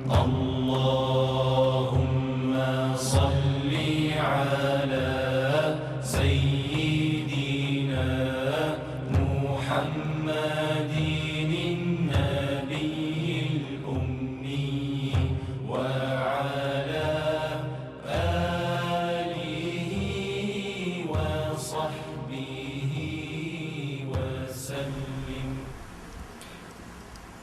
اللهم صل على سيدنا محمد النبي الأمي وعلى آله وصحبه وسلم.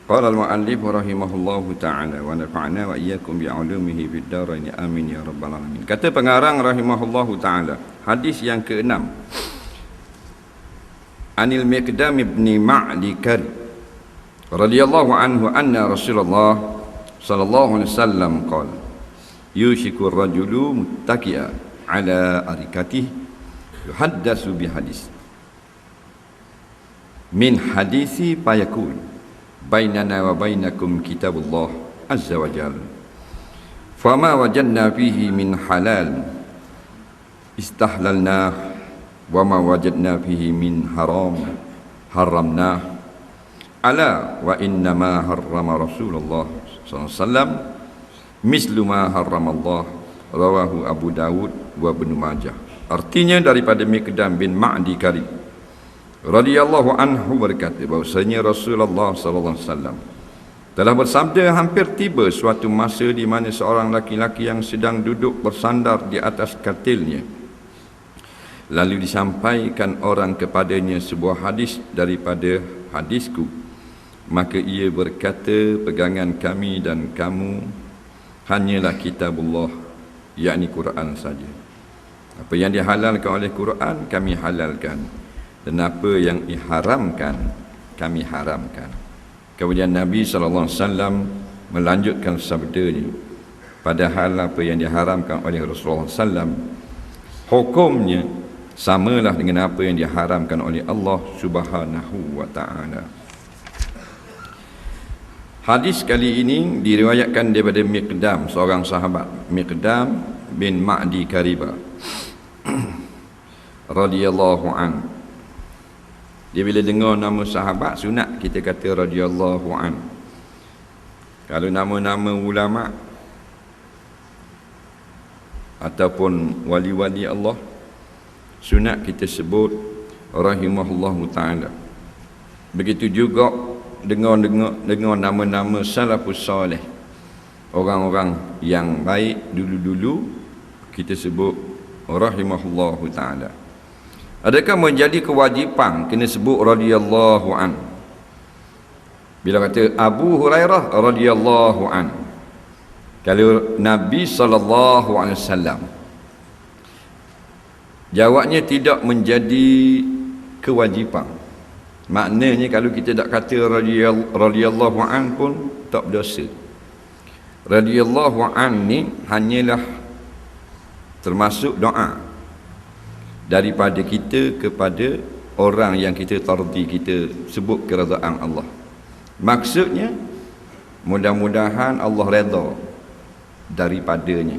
Qala al-mu'allif rahimahullahu ta'ala wa nafa'na wa iyyakum bi'ulumihi fid dharain amin ya rabbal alamin. Kata pengarang rahimahullahu ta'ala, hadis yang ke-6. Anil Miqdam ibn Ma'di Karib radhiyallahu anhu anna Rasulullah sallallahu alaihi wasallam qala yushiku ar-rajulu muttaqi'a ala arikatihi yuhaddatsu bi hadis min hadisi fayakun bainana wa bainakum kitabullah azza wa jalla fama wajadna fihi min halal istahlalna wa ma wajadna fihi min haram haramna ala wa inna ma harrama Rasulullah sallallahu alaihi wasallam mislu ma harrama Allah rawahu Abu Dawud wa Ibnu Majah. Artinya daripada Miqdam bin Ma'di Karib radhiyallahu anhu berkata bahwasanya Rasulullah sallallahu alaihi wasallam telah bersabda, hampir tiba suatu masa di mana seorang laki-laki yang sedang duduk bersandar di atas katilnya, lalu disampaikan orang kepadanya sebuah hadis daripada hadisku, maka ia berkata, pegangan kami dan kamu hanyalah kitabullah, yakni Quran saja. Apa yang dihalalkan oleh Quran kami halalkan, dan apa yang diharamkan kami haramkan. Kemudian Nabi SAW melanjutkan sabdanya, padahal apa yang diharamkan oleh Rasulullah SAW hukumnya samalah dengan apa yang diharamkan oleh Allah Subhanahu wa ta'ala. Hadis kali ini diriwayatkan daripada Miqdam, seorang sahabat, Miqdam bin Ma'di Karibah radhiyallahu anhu. Dia bila dengar nama sahabat, sunat kita kata radhiyallahu an. Kalau nama-nama ulama ataupun wali-wali Allah, sunat kita sebut rahimahullahu ta'ala. Begitu juga dengar nama-nama salafus salih, orang-orang yang baik dulu-dulu, kita sebut rahimahullahu ta'ala. Adakah menjadi kewajipan kena sebut radhiyallahu an? Bila kata Abu Hurairah radhiyallahu an, kalau Nabi sallallahu alaihi wasallam, jawabnya tidak menjadi kewajipan. Maknanya kalau kita tak kata radhiyallahu an pun tak berdosa. Radhiyallahu an ni hanyalah termasuk doa daripada kita kepada orang yang kita tardi, kita sebut keredaan Allah. Maksudnya mudah-mudahan Allah redha daripadanya.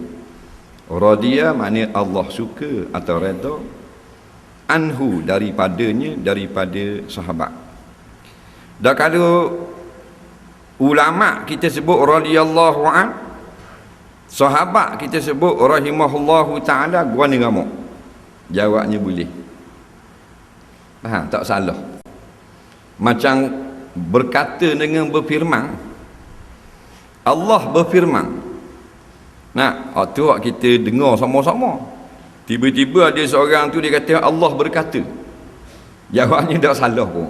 Radiya makna Allah suka atau redha, anhu daripadanya, daripada sahabat. Dan kalau ulama kita sebut radhiyallahu an, sahabat kita sebut rahimahullahu ta'ala, gua ni ngamuk. Jawabnya boleh. Faham? Tak salah. Macam berkata dengan berfirman. Allah berfirman. Nah, tu kita dengar sama-sama. Tiba-tiba ada seorang tu dia kata Allah berkata. Jawabnya tak salah pun.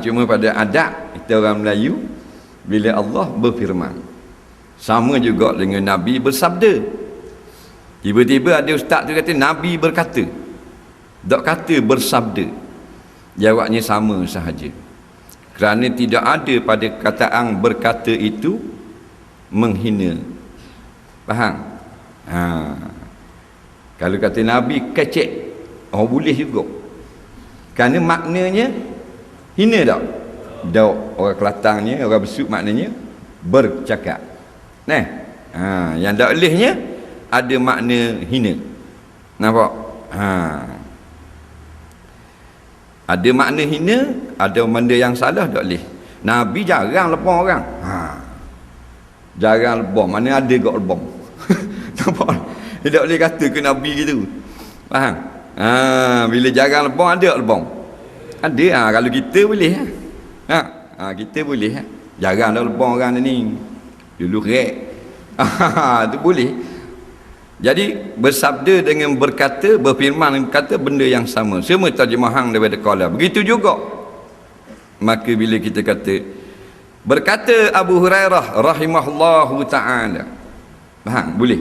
Cuma pada adab kita orang Melayu, bila Allah berfirman, sama juga dengan Nabi bersabda. Tiba-tiba ada ustaz tu kata Nabi berkata, tak kata bersabda. Jawabnya sama sahaja, kerana tidak ada pada kataan berkata itu menghina. Faham? Kalau kata Nabi kecek, boleh juga, kerana maknanya hina tak? Orang Kelantannya, orang Besut maknanya bercakap. Yang tak bolehnya ada makna hina. Nampak? Ada makna hina, ada benda yang salah tak boleh. Nabi jarang lepas orang. Jarang lebong, mana ada kat lebong. Nampak? Dia tak boleh kata ke Nabi gitu. Faham? Bila jarang lebong, ada kat lebong. Ada kalau kita boleh kita boleh jarang dah lebong orang ni. Dulu rek. Tu boleh. Jadi bersabda dengan berkata, berfirman dengan berkata benda yang sama. Semua terjemahan daripada qala. Begitu juga. Maka bila kita kata berkata Abu Hurairah rahimahullahu ta'ala. Faham? Boleh.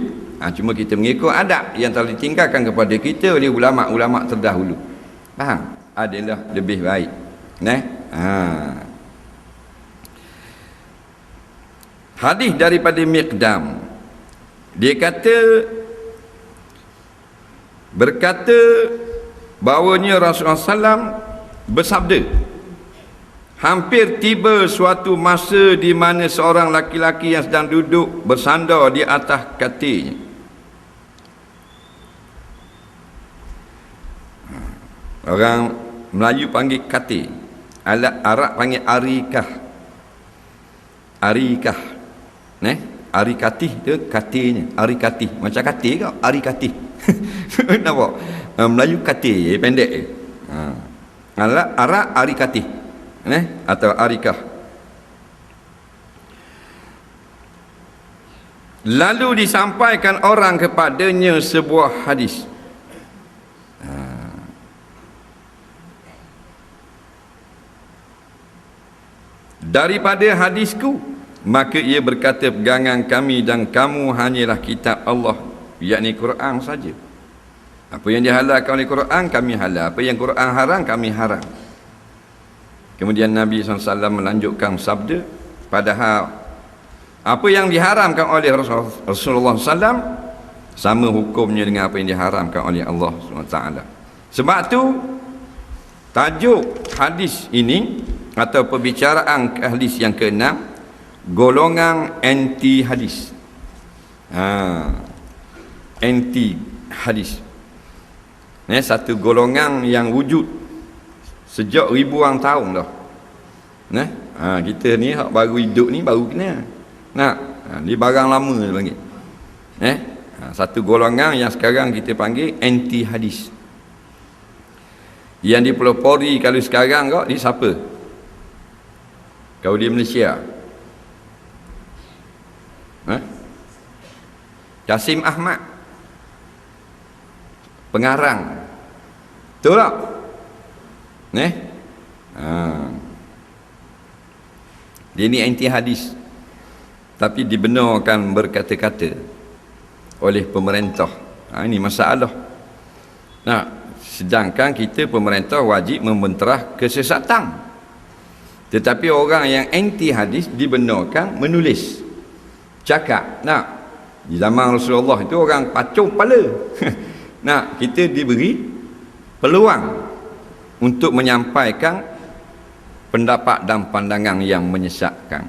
Cuma kita mengikut adab yang telah ditinggalkan kepada kita oleh ulama-ulama terdahulu. Faham? Adalah lebih baik. Hadis daripada Miqdam. Dia berkata bahawanya Rasulullah SAW bersabda, hampir tiba suatu masa di mana seorang laki-laki yang sedang duduk bersandar di atas katilnya. Orang Melayu panggil katil, Arab panggil arikah. Arikatih tu katilnya, arikatih. Macam katil kau, arikatih. Nampak? Melayu katil, pendek. Arab arikatih. Atau arikah. Lalu disampaikan orang kepadanya sebuah hadis. Daripada hadisku, maka ia berkata, pegangan kami dan kamu hanyalah kitab Allah, yakni Quran saja. Apa yang dihalalkan oleh Quran kami halal, apa yang Quran haram kami haram. Kemudian Nabi SAW melanjutkan sabda, padahal apa yang diharamkan oleh Rasulullah SAW sama hukumnya dengan apa yang diharamkan oleh Allah SWT. Sebab tu tajuk hadis ini atau perbicaraan hadis yang ke-6, golongan anti hadis. Anti hadis. Satu golongan yang wujud sejak ribuan tahun dah. Kita ni hak baru hidup ni baru kena. Ni barang lama dia panggil. Satu golongan yang sekarang kita panggil anti hadis. Yang dipelopori kalau sekarang kau ni siapa? Kau di Malaysia. Kasim Ahmad, pengarang. Betul tak? Dia ni anti hadis, tapi dibenarkan berkata-kata oleh pemerintah. Ini masalah. Sedangkan kita pemerintah wajib membenterah kesesatan. Tetapi orang yang anti hadis dibenarkan menulis, cakap. Di zaman Rasulullah itu orang pacung kepala. Kita diberi peluang untuk menyampaikan pendapat dan pandangan yang menyesatkan.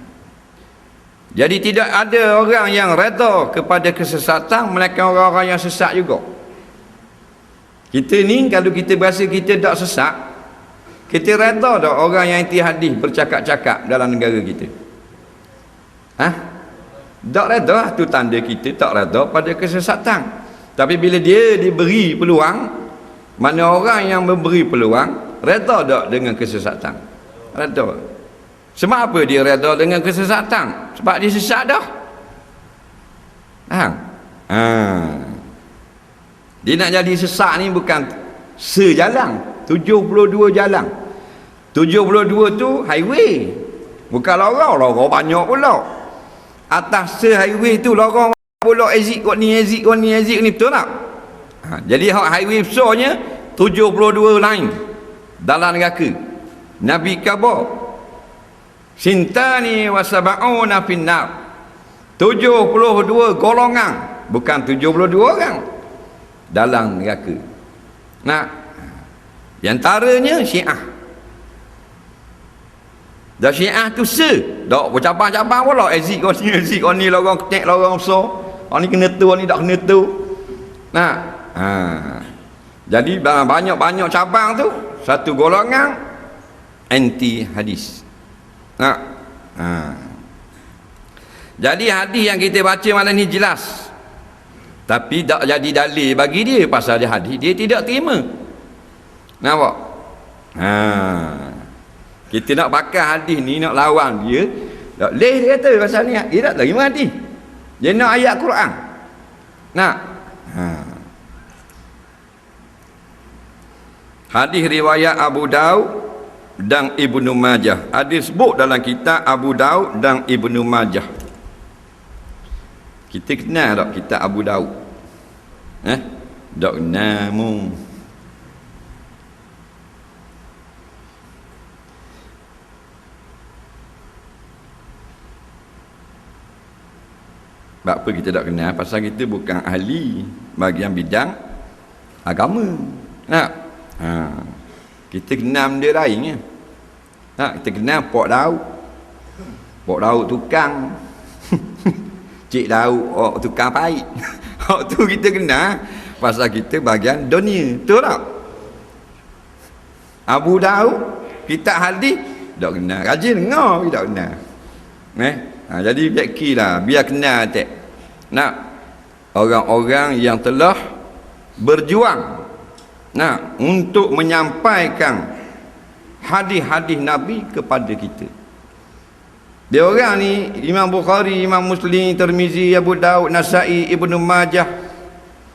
Jadi tidak ada orang yang reda kepada kesesatan, melainkan orang-orang yang sesat juga. Kita ni kalau kita berasa kita tak sesat, kita reda tak orang yang anti hadis bercakap-cakap dalam negara kita? Tak reda, tu tanda kita tak reda pada kesesatan. Tapi bila dia diberi peluang, mana orang yang memberi peluang reda tak dengan kesesatan? Reda. Sebab apa dia reda dengan kesesatan? Sebab dia sesat dah. Dia nak jadi sesat ni bukan sejalan, 72 jalan. 72 tu highway, bukan lorong banyak pula. Atas highway tu lorong pula, exit kot ni, exit kot ni, exit ni, betul tak? Jadi highway besarnya 72 line dalam neraka. Nabi khabar sintani wa sab'una finnar, 72 golongan, bukan 72 orang dalam neraka. Di antaranya Syiah. Dan Syiah tu tak bercabang-cabang pula, exit kau ni lorong ketek, lorong besar, ni kena tu, ni tak kena tu. Jadi banyak-banyak cabang tu, satu golongan anti hadis. Jadi hadis yang kita baca malam ni jelas, tapi tak jadi dalil bagi dia. Pasal dia hadis dia tidak terima. Nampak? Kita nak pakai hadis ni, nak lawan dia, tak boleh dia kata pasal ni dia tak terima hadis. Dia nak ayat Quran. Nak? Hadis riwayat Abu Daud dan Ibnu Majah. Hadis sebut dalam kitab Abu Daud dan Ibnu Majah. Kita kenal tak kitab Abu Daud? Tak kenal mu. Sebab apa kita tak kenal? Pasal kita bukan ahli bahagian bidang agama. Nak? Kita kenal benda lain. Kita kenal Pok Daud. Pok Daud tukang. Cik Daud tukang pahit. Tu kita kenal. Pasal kita bahagian dunia. Betul tak? Abu Daud, kitab hadis, tak kenal. Rajin dengar, tak kenal. Jadi biarlah, biar kenal tak. Nak orang-orang yang telah berjuang untuk menyampaikan hadis-hadis Nabi kepada kita. Dia orang ni Imam Bukhari, Imam Muslim, Tirmizi, Abu Daud, Nasai, Ibnu Majah,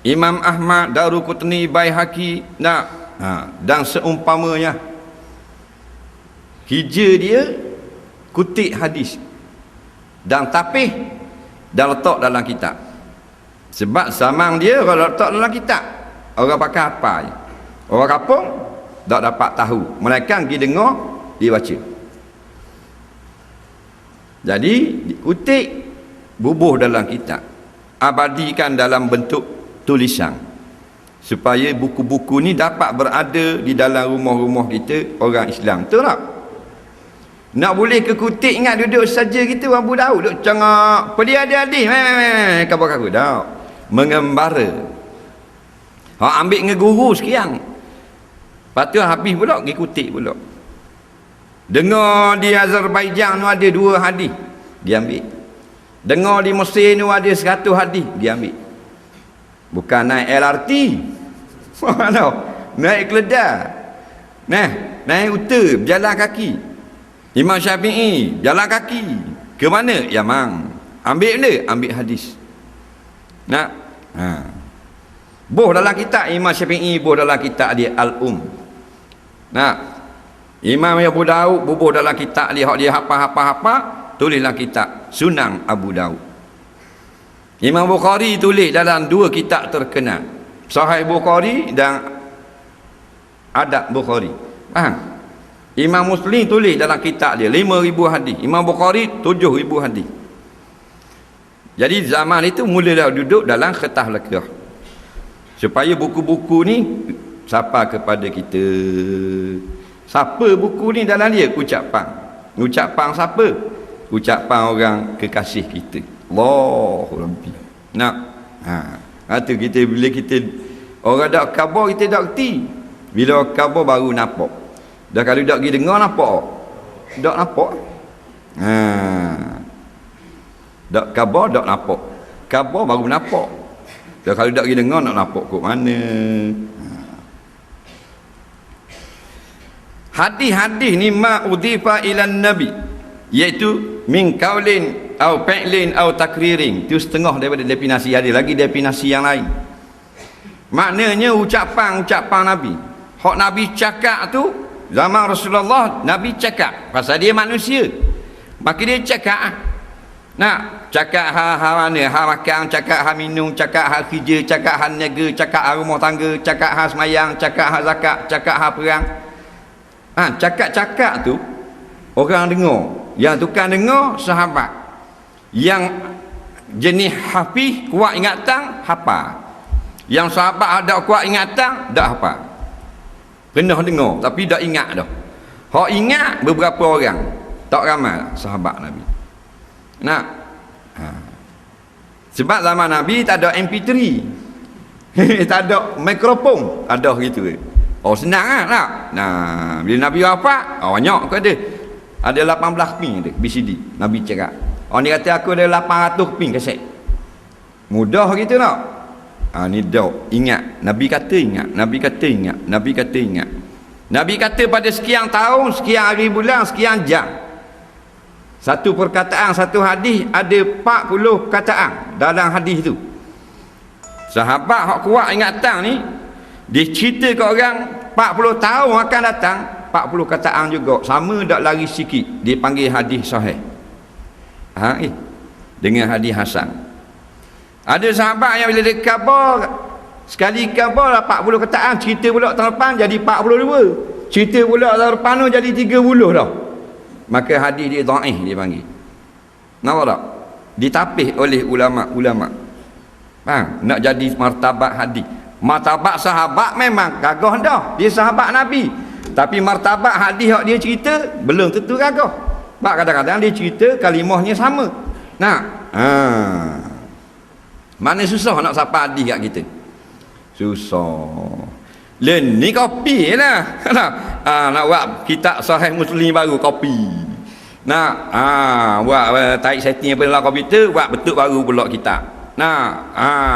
Imam Ahmad, Daruqutni, Baihaqi, dan seumpamanya. Hijau dia kutip hadis dan tapih dan letak dalam kitab. Sebab samang dia kalau letak dalam kitab, orang pakai apa je. Orang kampung tak dapat tahu, mereka pergi dengar, dia baca. Jadi kutip, bubuh dalam kitab, abadikan dalam bentuk tulisan, supaya buku-buku ni dapat berada di dalam rumah-rumah kita orang Islam. Betul tak? Nak boleh ke kutip, ingat duduk saja kita Abu Daud duduk cengak pedi adik-adik kabur-kabur dah mengembara. Ambil dengan guru sekian, lepas tu habis pula pergi kutip pula. Dengar di Azerbaijan tu ada 2 hadis, dia ambil. Dengar di Mesir tu ada 100 hadis, dia ambil. Bukan naik LRT, naik keledar, naik unta, berjalan kaki. Imam Syafi'i jalan kaki ke mana? Yaman. Ambil benda, ambil hadis. Boh dalam kitab Imam Syafi'i, boh dalam kitab dia Al-Um. Imam Abu Daud bubuh dalam kitab dia, dia hafal, tulislah kitab Sunan Abu Daud. Imam Bukhari tulis dalam 2 kitab terkenal, Sahih Bukhari dan Adab Bukhari. Faham? Imam Muslim tulis dalam kitab dia 5,000 hadis. Imam Bukhari 7,000 hadis. Jadi zaman itu mulalah duduk dalam kertas lekah, supaya buku-buku ni siapa kepada kita. Siapa buku ni dalam dia? Ucapan siapa? Ucapan orang kekasih kita, Allahu Rabbi. Itu kita, bila kita orang dak khabar kita dak reti. Bila khabar baru nampak. Dah kalau tak pergi dengar nampak? Tak nampak. Tak khabar tak nampak. Khabar baru nampak. Dah kalau tak pergi dengar nak nampak kot mana. Hadis-hadis ni ma udhifa ila nabi, iaitu min qaulin au fi'lin au takririn. Itu setengah daripada definisi. Ada lagi definisi yang lain. Maknanya ucapan Nabi. Hak Nabi cakap tu zaman Rasulullah, Nabi cakap pasal dia manusia, maka dia cakap. Cakap hal mana, hal makan, cakap hal minum, cakap hal kerja, cakap hal niaga, cakap hal rumah tangga, cakap hal semayang, cakap hal zakat, cakap hal perang. Cakap-cakap tu orang dengar, yang tukang dengar sahabat, yang jenis hafiz kuat ingatan hafal, yang sahabat ada kuat ingatan tak hafal. Pernah dengar tapi tak ingat dah. Hak ingat beberapa orang, tak ramai sahabat Nabi. Sebab zaman Nabi tak ada MP3, tak ada mikrofon, ada gitu. Senang tak? Bila Nabi wafat, banyak ke ada 18 pin ada BCD Nabi cakap. Orang ni kata aku ada 800 keping kaset. Mudah gitu tak? Ni dah ingat. Nabi kata ingat. Nabi kata ingat. Nabi kata ingat. Nabi kata pada sekian tahun, sekian hari bulan, sekian jam. Satu perkataan, satu hadis ada 40 kataan dalam hadis tu. Sahabat hak kuat ingatan ni, dia cerita ke orang 40 tahun akan datang, 40 kataan juga. Sama tak lari sikit, dia panggil hadis sahih. Dengan hadis hasan. Ada sahabat yang bila dia khabar, sekali khabar 40 kataan, cerita pula tahun depan jadi 42. Cerita pula tahun depan tu jadi 30 dah. Maka hadis dia dhaif dia panggil. Nampak tak? Ditapis oleh ulama-ulama. Faham? Nak jadi martabat hadis. Martabat sahabat memang gagah dah. Dia sahabat Nabi. Tapi martabat hadis yang dia cerita belum tentu gagah. Sebab kadang-kadang dia cerita kalimahnya sama. Mana susah nak sapa hadis kat kita? Susah. Len ni kopi lah. Nak buat kitab Sahih Muslim baru kopi. Nak buat tarik setting apa dalam komputer, buat betul baru pula kitab.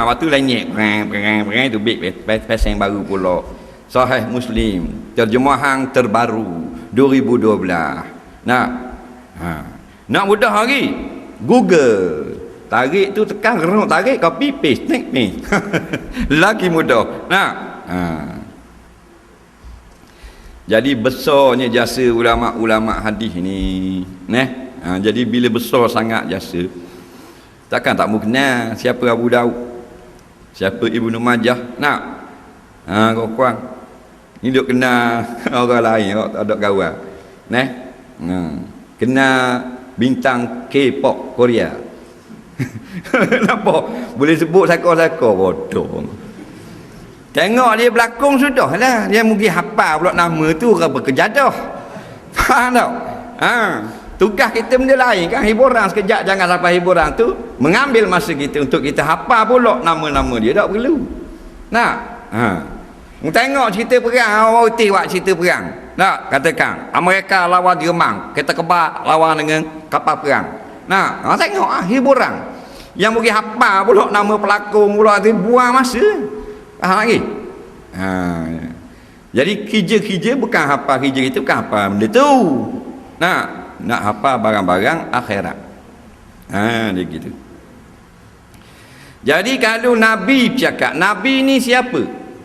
Waktu lenyek perang tu pasang baru pula. Sahih Muslim terjemahan terbaru 2012. Nak mudah lagi, Google tarik tu tekan gerak tarik, copy paste ni. Lagi mudah. Jadi besarnya jasa ulama-ulama hadis ni. Jadi bila besar sangat jasa, takkan tak mau kenal siapa Abu Daud, siapa Ibnu Majah. Kau ni duk kenal orang lain, tak ada kawan. Kenal bintang K-pop Korea. Nampak? Boleh sebut saka-saka bodoh. Tengok dia berlakon sudah lah. Dia mungkin hafal pula nama tu apa kejadah. Faham tak? Tugas kita benda lain kan, hiburan sekejap, jangan sampai hiburan tu mengambil masa kita untuk kita hafal pula nama-nama dia, tak perlu. Tengok cerita perang, orang putih buat cerita perang. Katakan Amerika lawan Jerman, kereta kebak lawan dengan kapal perang. Tengok hiburan. Yang mungkin hafal pula nama pelakon pula tu, buang masa. Faham lagi? Jadi kerja-kerja bukan hafal kerja itu, bukan hafal benda tu. Nak hafal barang-barang akhirat. Dia gitu. Jadi kalau Nabi cakap, Nabi ni siapa?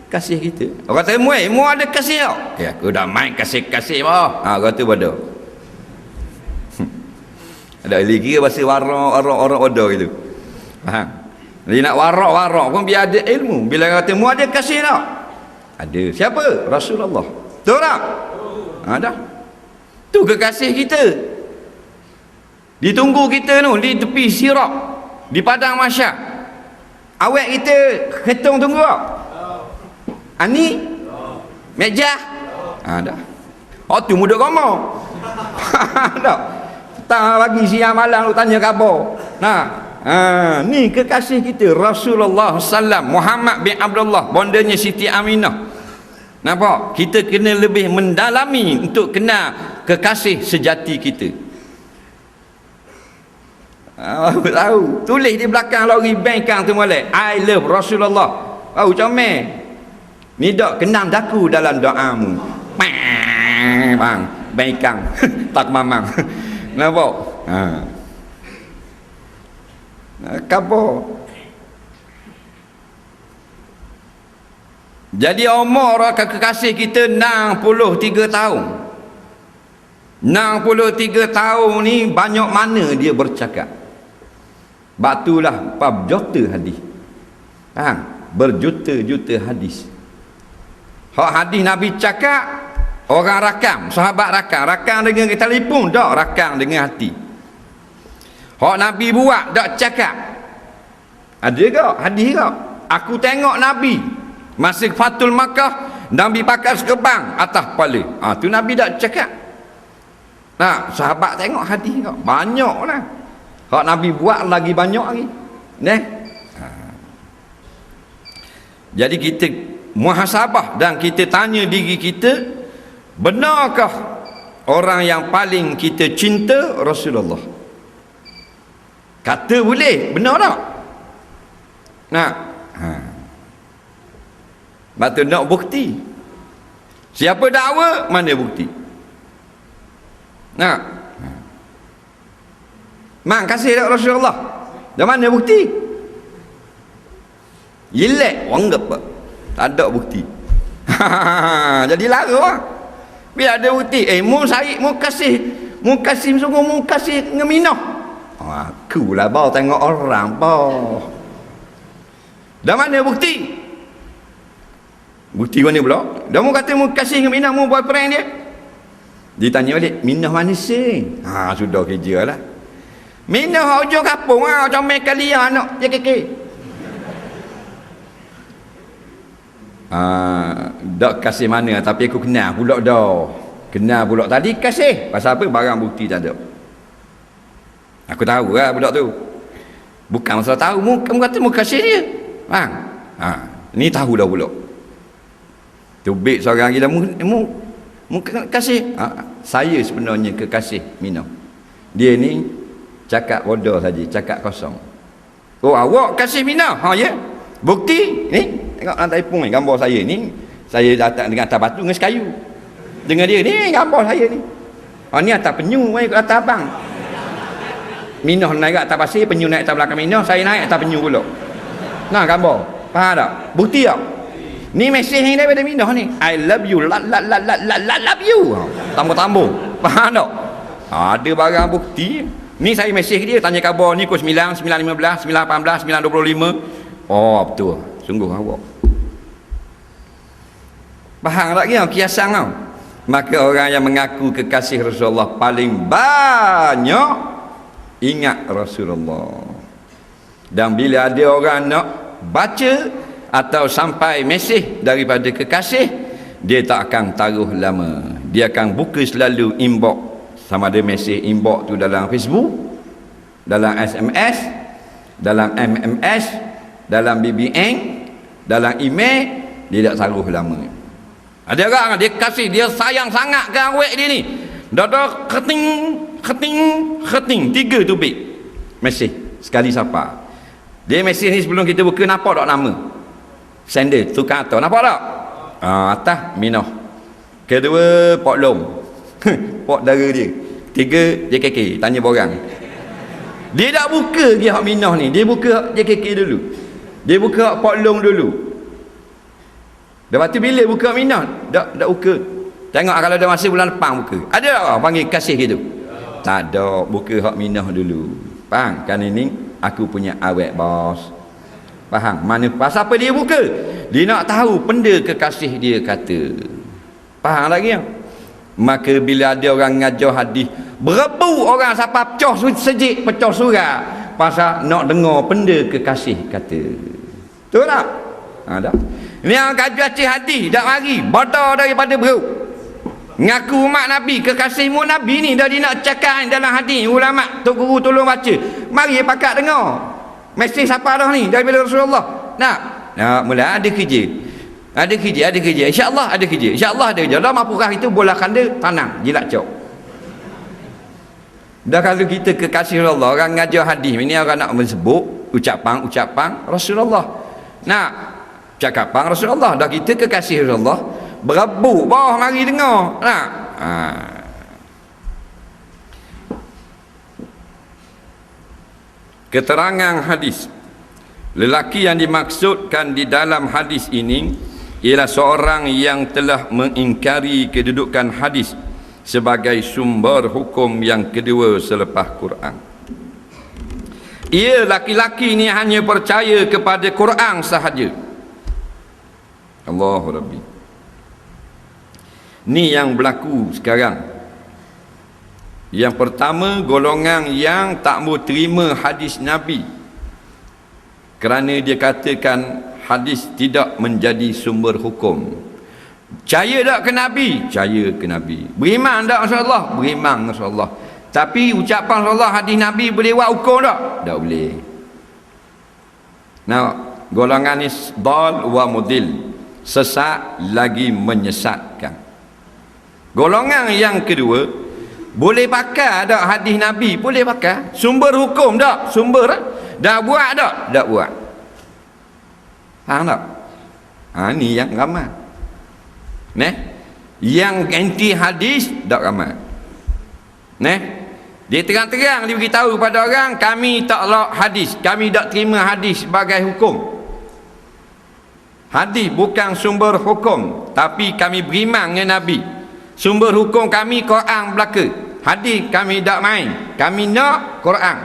Kasih kita. Orang kata, mu ada kasih tak? Aku dah main kasih-kasih bah. Kata pada. Ada lagi bahasa warak ada gitu. Faham? Jadi nak warak pun biar ada ilmu. Bila kata, mu ada kasih tak? Ada. Siapa? Rasulullah. Betul tak? Dah. Tu kekasih kita. Ditunggu kita tu di tepi sirat, di padang mahsyar. Awak kita hitung tunggu tak? Ani? Meja? Dah. Tu muda kamu. Tak? Tak pagi siang malam lu tanya khabar. Ni kekasih kita Rasulullah sallam, Muhammad bin Abdullah, bondanya Siti Aminah. Nampak? Kita kena lebih mendalami untuk kenal kekasih sejati kita. Tahu, tulis di belakang lori bengkang tu molek, I love Rasulullah. Comel. Ni dak kenang daku dalam doamu. Bang, bengkang. Tak mamang. Nampak? Kabar. Jadi umur kekasih kita 63 tahun. 63 tahun ni banyak mana dia bercakap. Batulah berjuta hadis. Berjuta-juta hadis. Hak hadis Nabi cakap, orang rakam, sahabat rakam dengan telefon, tak rakam dengan hati. Hak Nabi buat, tak cakap. Ada ke hadis ke? Aku tengok Nabi masa Fatul Makkah, Nabi pakai sekebang atas kepala. Tu Nabi tak cakap. Sahabat tengok hadis ke? Banyaklah. Hak Nabi buat lagi banyak lagi. Jadi kita muhasabah dan kita tanya diri kita, benarkah orang yang paling kita cinta Rasulullah? Kata boleh, benar tak? Nak? Sebab tu nak bukti. Siapa dakwa, mana bukti? Nak? Mak kasih tak Rasulullah? Dan mana bukti? Yelek, orang apa? Tak ada bukti. Jadi lara lah. Biar ada bukti. Mu kasih sungguh mu kasih ngeminah. Aku lah bau tengok orang bau. Dan mana bukti? Bukti mana pula? Dah mu kata mu kasih dengan Minah, mu boyfriend dia. Dia tanya balik, Minah mana sih? Sudah kerja lah. Minah hujung kapung comel kalian anak JKK. Dak kasih mana, tapi aku kenal pula dah. Kenal pula tadi kasih. Pasal apa? Barang bukti tak ada. Aku tahu lah budak tu. Bukan masalah tahu, mu kata mu kasih dia. Ni tahu dah pula. Tubik seorang kita mu kasih. Saya sebenarnya kekasih Minah. Dia ni cakap bodoh saja, cakap kosong. Oh, awak kasih Minah? Ya. Bukti ni, tengok dalam telefon ni gambar saya ni. Saya datang dengan atas batu dengan kayu. Dengan dia ni gambar saya ni. Ni atas penyu mai kat atas abang. Minah naik kat atas pasir, penyu naik atas belakang Minah, saya naik atas penyu pula. Nah, gambar. Faham tak? Bukti tak? Ni mesej ni daripada Minah ni. I love you, love you. Tambah-tambah. Faham tak? Ada barang bukti. Ni saya mesej dia, tanya khabar ni pukul 9, 9.15, 9.18, 9.25. Oh, betul. Sungguh awak. Faham tak dia? Kiasan tau. Maka orang yang mengaku kekasih Rasulullah paling banyak ingat Rasulullah. Dan bila ada orang nak baca atau sampai mesej daripada kekasih, dia tak akan taruh lama. Dia akan buka selalu inbox. Sama ada mesej inbox tu dalam Facebook, dalam SMS, dalam MMS, dalam BBM, dalam email. Dia tak taruh lama. Ada orang dia kasih, dia sayang sangat ke awak dia ni. Dah keting 3 tubik mesej sekali siapa. Dia mesej ni sebelum kita buka, nampak tak nama? Sender tukar atas, nampak tak? Atas Minah. Kedua Pok Long. Pok dara dia. 3 JKK, tanya borang. Dia tak buka dia hak Minah ni, dia buka hak JKK dulu. Dia buka hak Pok Long dulu. Lepas tu bila buka Minah, tak buka. Tengok kalau ada masa bulan depan buka. Ada tak orang panggil kasih gitu? Tak ada, buka hak Minah dulu. Faham? Kan ini aku punya awet bos. Faham? Mana pasal apa dia buka? Dia nak tahu benda kekasih dia kata. Faham lagi ya? Maka bila ada orang ngajar hadis, berebu orang siapa pecah sejik, pecah surah pasal nak dengar benda kekasih kata. Betul tak? Ada. Ini yang kajian hadis dak mari bata daripada beruk. Ngaku umat Nabi, kekasihmu Nabi ni dah dia nak cakap dalam hadis. Ulama, tok guru tolong baca. Mari pakat dengar. Mesej siapa dah ni daripada Rasulullah. Nak mula ada kerja. Ada kerja. Insya-Allah ada kerja. Insya-Allah ada kerja. Dah mampukah itu bola kanda tanang jilat cok. Dah kalau kita kekasih Allah, orang ngajar hadis ini orang nak menyebut ucapan Rasulullah. Nak cakapan Rasulullah, dah kita kekasih Rasulullah, berebut bawah mari dengar. Nak keterangan hadis. Lelaki yang dimaksudkan di dalam hadis ini ialah seorang yang telah mengingkari kedudukan hadis sebagai sumber hukum yang kedua selepas Quran. Ia laki-laki ni hanya percaya kepada Quran sahaja. Allahu Rabbi. Ni yang berlaku sekarang. Yang pertama, golongan yang tak mau terima hadis Nabi kerana dia katakan hadis tidak menjadi sumber hukum. Percaya tak ke Nabi? Percaya ke Nabi. Beriman tak Rasulullah? Beriman Rasulullah. Tapi ucapan Rasulullah, hadis Nabi boleh buat hukum tak? Tak boleh. Nah, golongan ni dal wa mudil, sesat lagi menyesatkan. Golongan yang kedua, Boleh pakai tak hadis Nabi? Boleh pakai. Sumber hukum tak? Sumber dah buat tak? Tak buat. Faham tak? Ni yang ramai. Yang anti hadis tak ramai. Dia terang-terang dia beritahu pada orang, kami tak lak hadis, kami tak terima hadis sebagai hukum. Hadis bukan sumber hukum, tapi kami beriman dengan Nabi. Sumber hukum kami Quran belaka. Hadis kami tak main, kami nak Quran.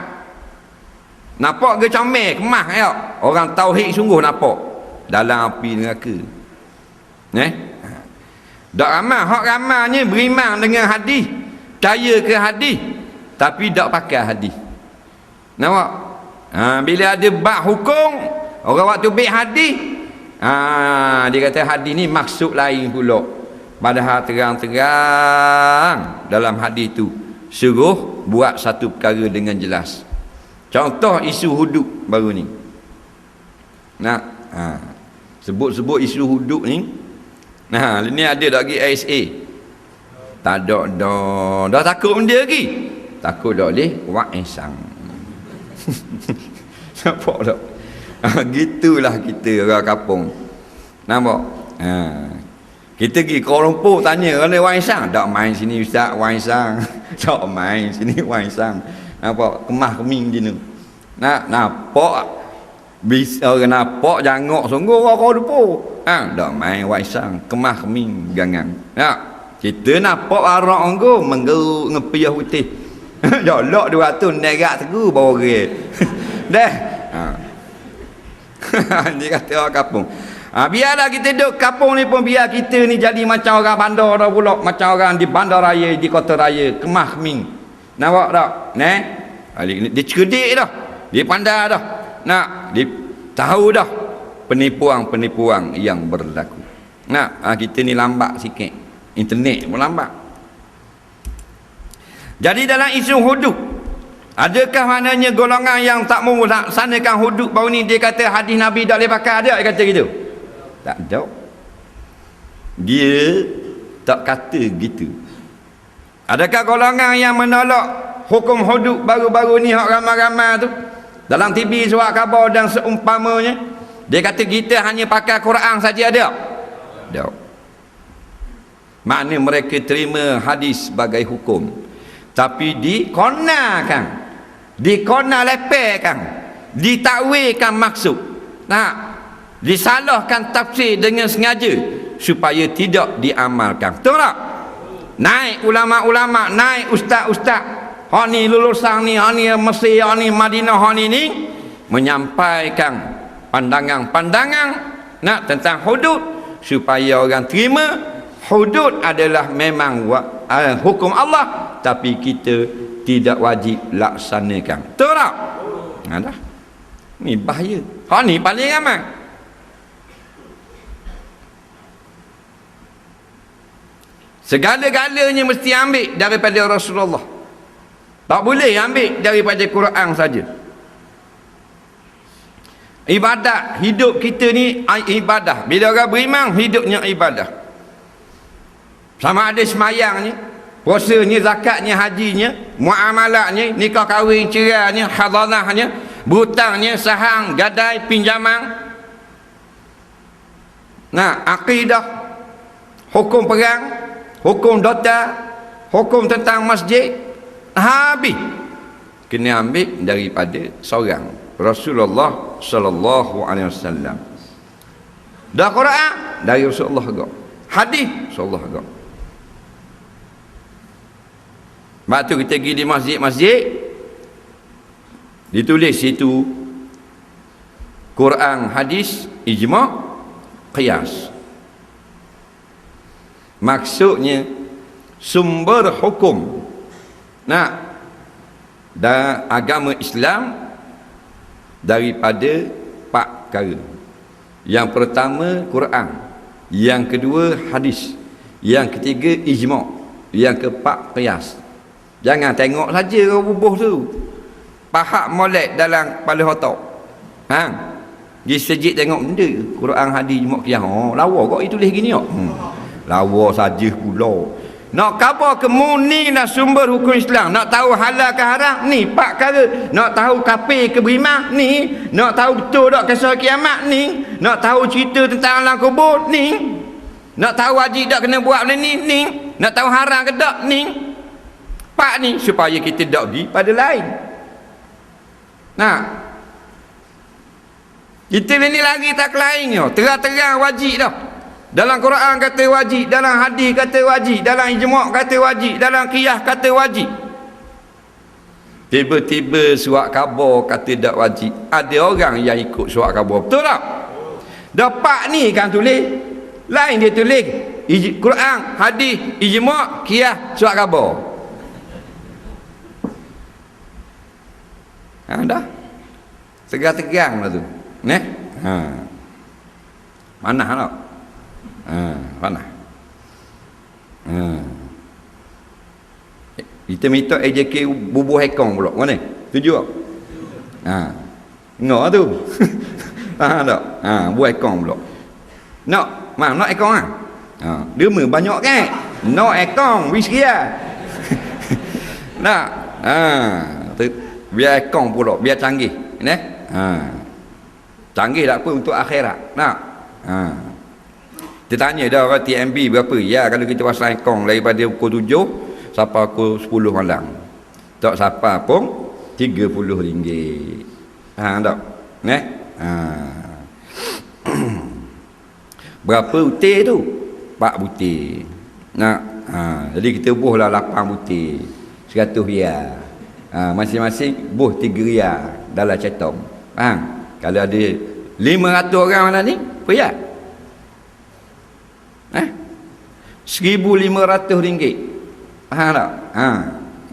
Nampak ke comel kemah ya? Orang tauhid sungguh nampak dalam api neraka. Tak ramai, hak ramainya beriman dengan hadis, percaya ke hadis, tapi tak pakai hadis. Nampak? Bila ada bab hukum, orang waktu baik hadis, dia kata hadis ni maksud lain pula. Padahal terang-terang dalam hadis tu suruh buat satu perkara dengan jelas. Contoh isu hudud baru ni. Sebut-sebut isu hudud ni. Ni ada lagi ASA. Tak ada dah. Dah takut benda lagi. Takut dah boleh wak esang. Nampak tak? Gitulah kita orang kampung. Nampak? Kita pergi Kuala Lumpur tanya oleh Wan Isang, tak main sini Ustaz Wan Isang. Tak main sini Wan Isang. Nampak kemah keming je ni. Nampak bisa orang nampak jangok sungguh orang Kuala Lumpur. Tak main Wan Isang, kemah keming gangang. Kita nampak arak engko menggeruk ngepiah putih. Jolok 200 nerak teru bawa rel. Dah. Dia kata orang kampung. Biarlah kita duduk kampung ni pun, biar kita ni jadi macam orang bandar dah pula, macam orang di bandar raya, di kota raya, kemah keming. Nampak tak? Dia cerdik dah, dia pandai dah, dia tahu dah penipuan-penipuan yang berlaku. Kita ni lambat sikit, internet pun lambat. Jadi dalam isu hudud, adakah maknanya golongan yang tak mau laksanakan hudud baru ni dia kata hadis Nabi tak boleh pakai? Ada dia kata gitu? Tak ada. Dia tak kata gitu. Adakah golongan yang menolak hukum hudud baru-baru ni hak ramai-ramai tu dalam TV surat khabar dan seumpamanya, dia kata kita hanya pakai Quran saja? Ada? Tak. Makna mereka terima hadis sebagai hukum, tapi dikonarkan, lepaskan, ditakwilkan maksud, disalahkan tafsir dengan sengaja supaya tidak diamalkan. Betul tak? Naik ulama-ulama, naik ustaz-ustaz, hak ni lulusan ni, hak ni Mesir, hak ni Madinah, hak ni menyampaikan pandangan-pandangan tentang hudud supaya orang terima hudud adalah memang hukum Allah, tapi kita tidak wajib laksanakan. Betul tak? Dah. Ni bahaya. Hak ni paling ramai. Segala-galanya mesti ambil daripada Rasulullah. Tak boleh ambil daripada Quran saja. Ibadat, hidup kita ni ibadah. Bila orang beriman, hidupnya ibadah. Sama ada semayangnya, puasanya, zakatnya, hajinya, muamalatnya, nikah kahwin, cerainya, hadanahnya, berhutangnya, sahang, gadai, pinjaman, akidah, hukum perang, hukum dota, hukum tentang masjid, habis kena ambil daripada seorang Rasulullah sallallahu alaihi wasallam. Dah Quran dari Rasulullah juga, hadis Rasulullah juga. Waktu kita pergi di masjid-masjid, ditulis situ Quran, hadis, ijma', qiyas. Maksudnya sumber hukum dan agama Islam daripada 4 perkara. Yang pertama Quran, yang kedua hadis, yang ketiga ijma', yang keempat qiyas. Jangan tengok saja kau bubuh tu, pahak molek dalam kepala otak. Di sejid tengok benda Quran, hadis, ijma', qiyas. Lawa kok itu tulis gini kok. Lawa saja pula. Nak khabar kamu ni dah sumber hukum Islam. Nak tahu halal ke haram ni 4 perkara. Nak tahu kafir ke beriman ni. Nak tahu betul tak kisah kiamat ni. Nak tahu cerita tentang alam kubur ni. Nak tahu wajib tak kena buat benda ni. Nak tahu haram ke tak ni. 4 ni supaya kita tak pergi pada lain. Nah, kita ni lagi tak lain yo. Terang-terang wajib dah. Dalam Quran kata wajib, dalam hadis kata wajib, dalam ijma' kata wajib, dalam qiyas kata wajib. Tiba-tiba surat khabar kata tak wajib. Ada orang yang ikut surat khabar. Betul tak? Dapat ni kan tulis. Lain dia tulis Quran, hadis, ijma', qiyas, surat khabar. Dah. Tegang-tegang lah tu. Neh? Mana tak? Mana? Kita minta AJK bubuh ekong pula. Mana? Tuju tak? Ngok tu. Faham tak? Bubuh ekong pula. Nak? Mana? Nak ekong lah? Derma banyak kan? Nak ekong. Whisky lah. Nak? Biar ekong pula. Biar canggih. Neh? Canggih tak apa untuk akhirat. Nak? Dia tanya dah orang TMB berapa? Ya, kalau kita pasang ekong daripada pukul 7 sampai pukul 10 malam. Tak sampai pun RM30. Tak? Neh? Berapa butir tu? 4 butir. Nak? Jadi kita buhlah 8 butir. 100 riyal. Masing-masing buh 3 riyal dalam cetong. Faham? Kalau ada 500 orang mana ni, apa ya? RM1,500. Faham tak?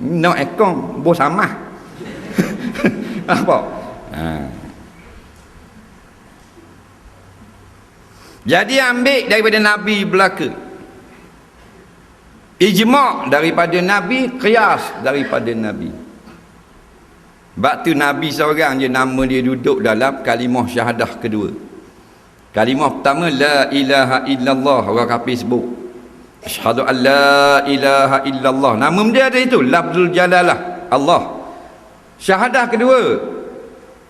Nak ekong, bos samah. Apa? Jadi ambil daripada Nabi belaka. Ijma' daripada Nabi, qiyas daripada Nabi. Sebab tu Nabi seorang je nama dia duduk dalam kalimah syahadah kedua. Kalimah pertama la ilaha illallah, orang kafir sebut. Asyhadu an la ilaha illallah. Nama dia ada itu, lafzul jalalah, Allah. Syahadah kedua,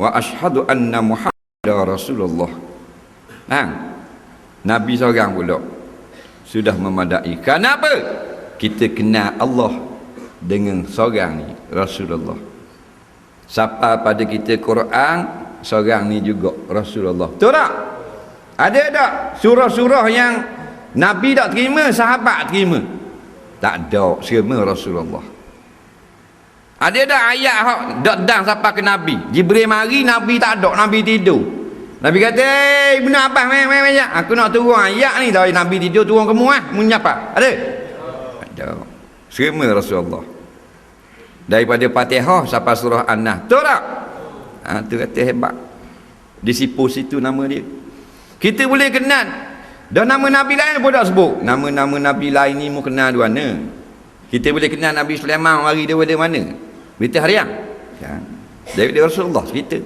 wa asyhadu anna Muhammadar Rasulullah. Nabi seorang pula sudah memadai. Kenapa? Kita kenal Allah dengan seorang ni, Rasulullah. Siapa pada kita Quran, seorang ni juga Rasulullah. Betul tak? Ada tak surah-surah yang Nabi tak terima, sahabat terima? Tak ada, semua Rasulullah. Ada tak ayat hak dak dang sampai ke Nabi? Jibril mari, Nabi tak ada, Nabi tidur. Nabi kata, Ibnu Abbas, aku nak turun ayat ni. Tapi Nabi tidur, turun ke muah, menyapa. Ada? Ada. Semua Rasulullah. Daripada Fatihah sampai surah An-Nahl. Betul tak? Tu kata hebat. Disipus itu nama dia. Kita boleh kenal. Dan nama Nabi lain pun tak sebut. Nama-nama Nabi lain ni mu kenal di mana? Kita boleh kenal Nabi Sulaiman mari daripada mana? Berita harian. Daripada Rasulullah kita.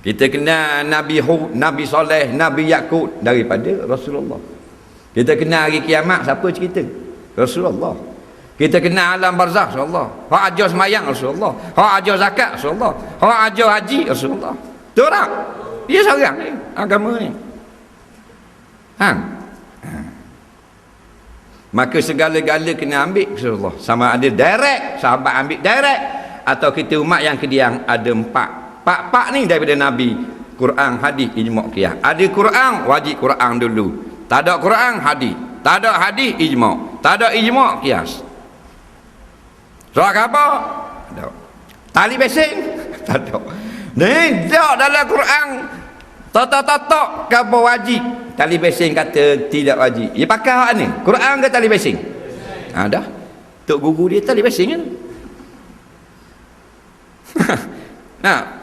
Kita kenal Nabi Hud, Nabi Saleh, Nabi Yaqub daripada Rasulullah. Kita kenal hari kiamat, siapa cerita? Rasulullah. Kita kenal alam barzakh, Rasulullah. Hak ajar semayang, Rasulullah. Hak ajar zakat, Rasulullah. Hak ajar haji, Rasulullah. Betul tak? Dia seorang ni, agama ni. Maka segala-gala kena ambil Rasulullah. Sama ada direct, sahabat ambil direct, atau kita umat yang kediang ada 4. Pak ni daripada Nabi. Quran, hadis, ijma', qiyas. Ada Quran, wajib Quran dulu. Tak ada Quran, hadis. Tak ada hadis, ijma'. Tak ada ijma', qiyas. Surat khabar? Tak ada. Tali besing? Tak ada. Ni tak dalam Quran. Tak khabar wajib. Tali besing kata tidak wajib. Dia pakai hak ni. Quran ke tali besing? Dah. Tok guru dia tali besing kan?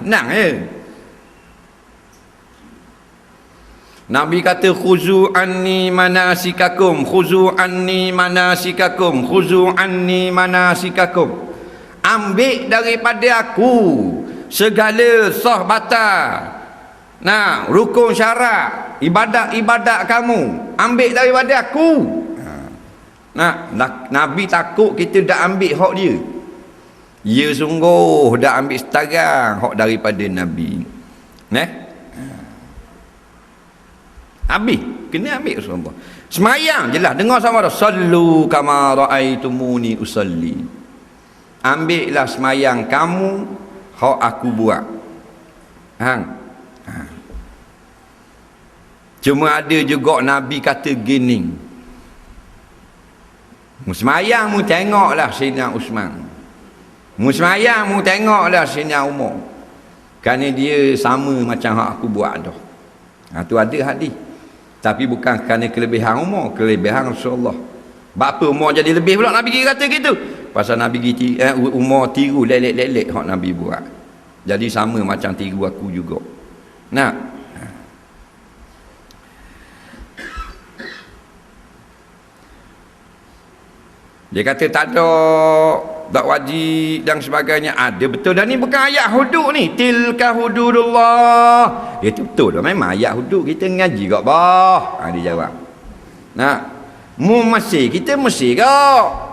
Senang je. Nabi kata khuzu anni manasikakum, khuzu anni manasikakum, khuzu anni manasikakum. Ambil daripada aku segala sah batal, rukun syarat, ibadat-ibadat kamu. Ambil daripada aku. Nabi takut kita dah ambil hak dia. Ya sungguh dah ambil setarang hak daripada Nabi. Habis kena ambil Rasulullah. Semayang jelas, dengar sama dah, sallu kama raaitumuni usalli. Ambillah semayang kamu hak aku buat. Cuma ada juga Nabi kata gini, semayang mu tengoklah Sayyidina Usman, mu semayang mu tengoklah Sayyidina Umar, kerana dia sama macam hak aku buat dah. Tu ada hadis. Tapi bukan kerana kelebihan Umar, kelebihan Rasulullah. Bapa Umar jadi lebih pula Nabi kata gitu. Pasal Nabi Umar tiru lelek-lelek hak Nabi buat. Jadi sama macam tiru aku juga. Dia kata tak wajib dan sebagainya. Ada betul, dan ni bukan ayat hudud ni. Tilka hududullah. Itu betul dah, memang ayat hudud kita ngaji kat bah. Dia jawab. Mu Mesir, kita Mesir kau.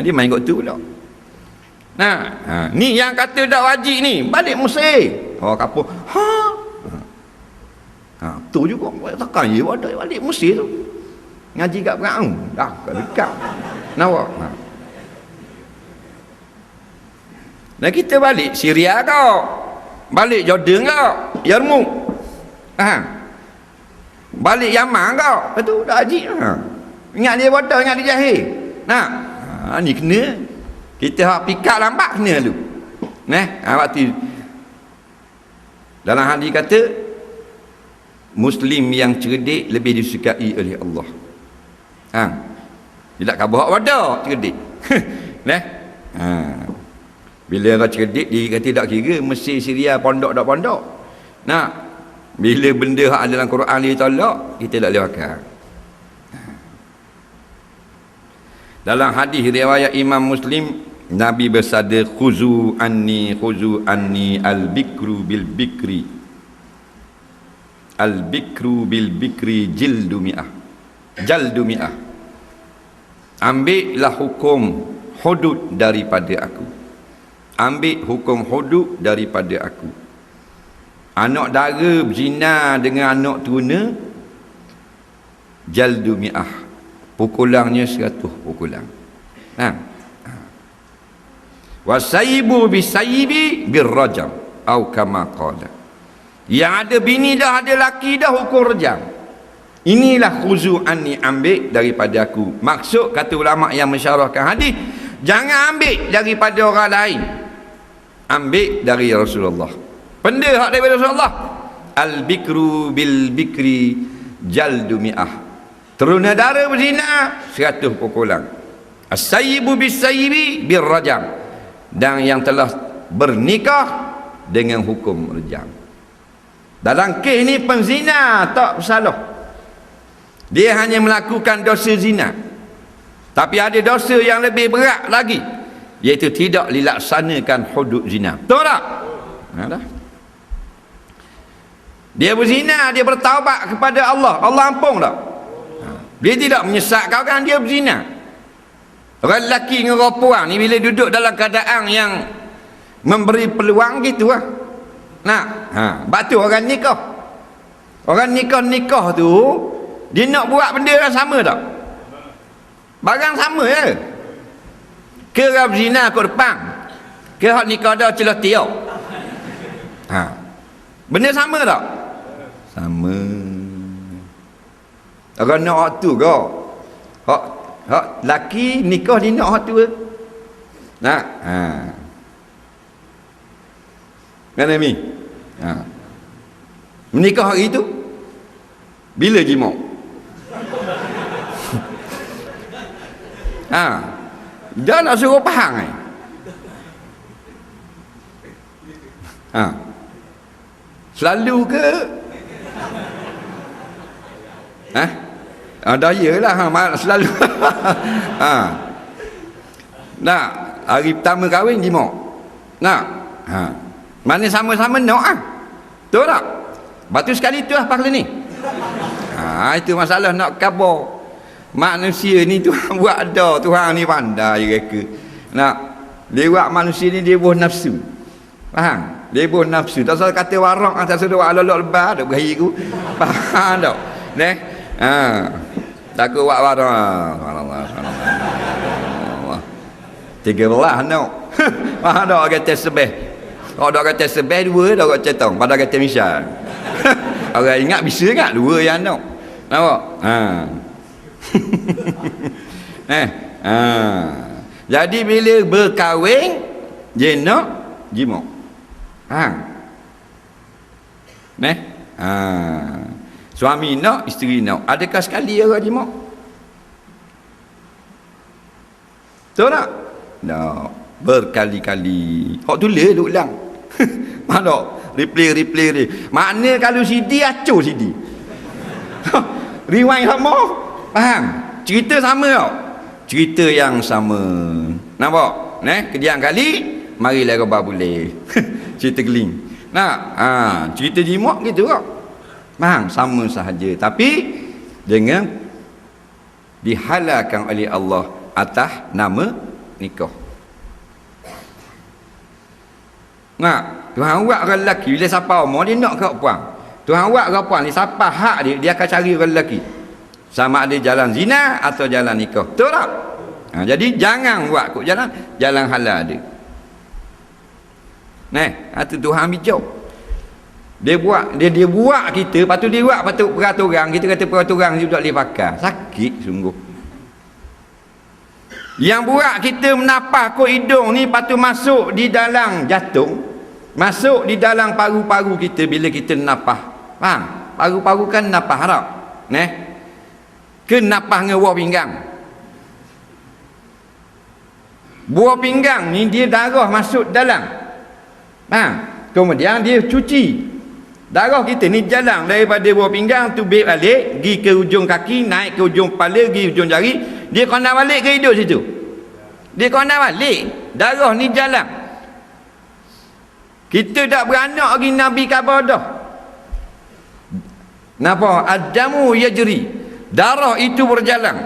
Dia main kat tu pula. Ni yang kata tak wajib ni, balik Mesir. Orang kapur, tu juga. Takkan je balik Mesir tu. Ngaji kat Perang. Dah dekat. Nawak. Dan kita balik Syria kau, balik Jordan kau, Yarmouk, balik Yaman kau, itu dah haji. Ingat dia bodoh, ingat dia jahil. Ni kena kita hak pikat lambat kena dulu. Waktu dalam hadis kata Muslim yang cerdik lebih disukai oleh Allah. Dia tak khabar bodoh, cerdik. Bila orang cerdik dia kata tak kira Mesir, Syria, pondok tak pondok. Bila benda hak dalam Quran dia tolak, kita tak boleh pakai. Dalam hadis riwayat Imam Muslim, Nabi bersabda, khuzu anni al-bikru bil bikri. Al-bikru bil bikri jaldu mi'ah. Ambillah hukum hudud daripada aku. Ambil hukum hudud daripada aku. Anak dara berzina dengan anak turuna, jaldu mi'ah, pukulannya 100 pukulan. Wasaibu bisaibi birrajam atau kama qala. Yang ada bini dah, ada laki dah, hukum rejam. Inilah khuzu anni, ambil daripada aku. Maksud kata ulama yang mensyarahkan hadis, jangan ambil daripada orang lain, ambil dari Rasulullah. Benda hak daripada Rasulullah. Al-bikru bil bikri jaldu mi'ah. Teruna dara berzina 100 pukulan. As-sayyibu bis-sayyibi bir-rajam. Dan yang telah bernikah dengan hukum rejam. Dalam kes ni penzina tak bersalah. Dia hanya melakukan dosa zina. Tapi ada dosa yang lebih berat lagi, iaitu tidak dilaksanakan hudud zina. Betul tak? Dia berzina, dia bertaubat kepada Allah, Allah ampun tak? Dia tidak menyesatkan orang dia berzina. Orang lelaki dengan orang perempuan ni bila duduk dalam keadaan yang memberi peluang gitu lah. Batu orang nikah. Orang nikah tu, dia nak buat benda yang sama tak? Barang sama je. Ke orang berzina kat depan, ke hak nikah dah celah tiap. Benda sama tak? Sama. Orang nak hak tu ke? Hak laki nikah dia nak hak tu ke? Kan Ami? Menikah hari tu bila jima? Dia nak suruh faham selalu ke? Daya lah selalu. Hari pertama kahwin jima. Mana sama-sama nak betul tak? Batu sekali tu lah pahala ni. Itu masalah nak kabar. manusia ni Tuhan buat ada, Tuhan ni pandai reka. Nak lewat manusia ni dia buah nafsu. Faham? Dia buah nafsu. Tak salah kata warak atas sudah buat alok lebar dak berhari ku. Faham tak? Neh. Takut buat warak. Subhanallah. 13 no. Faham tak kata sebeh. Kalau dak kata sebeh dua dak kata cetong pada kata misal. Orang ingat bisa ingat dua yang no. Nampak? Jadi bila berkahwin dia nak jima. Suami nak, isteri nak. Adakah sekali orang jima? Betul tak? Tak. Berkali-kali. Hak tulis duk ulang. Mana? Replay dia. Makna kalau CD acur CD. Rewind sama. Faham? Cerita sama tau. Cerita yang sama. Nampak? Kejadian kali marilah kau boleh. Cerita geling. Cerita jimat gitu kok. Faham? Sama sahaja. Tapi dengan dihalalkan oleh Allah atas nama nikah. Tuhan buat orang lelaki bila siapa umur dia nak ke puan. Tuhan buat ke puan ni siapa hak dia akan cari orang lelaki. Sama ada jalan zina atau jalan nikah. Betul tak? Jadi jangan buat kok jalan halal dia. Itu Tuhan bijak. Dia buat kita, patut dia buat patut peraturan. Kita kata peraturan dia tak boleh pakai. Sakit sungguh. Yang buat kita menapah kok hidung ni patut masuk di dalam jantung, masuk di dalam paru-paru kita bila kita napah. Faham? Paru-paru kan napah tak? Ke napah dengan buah pinggang. Buah pinggang ni dia darah masuk dalam. Kemudian dia cuci. Darah kita ni jalan daripada buah pinggang tu balik pergi ke ujung kaki, naik ke ujung kepala, pergi ujung jari, dia kena balik ke hidup situ. Dia kena balik. Darah ni jalan. Kita tak beranak lagi Nabi khabar dah. Napa? Adamu yajri. Darah itu berjalan.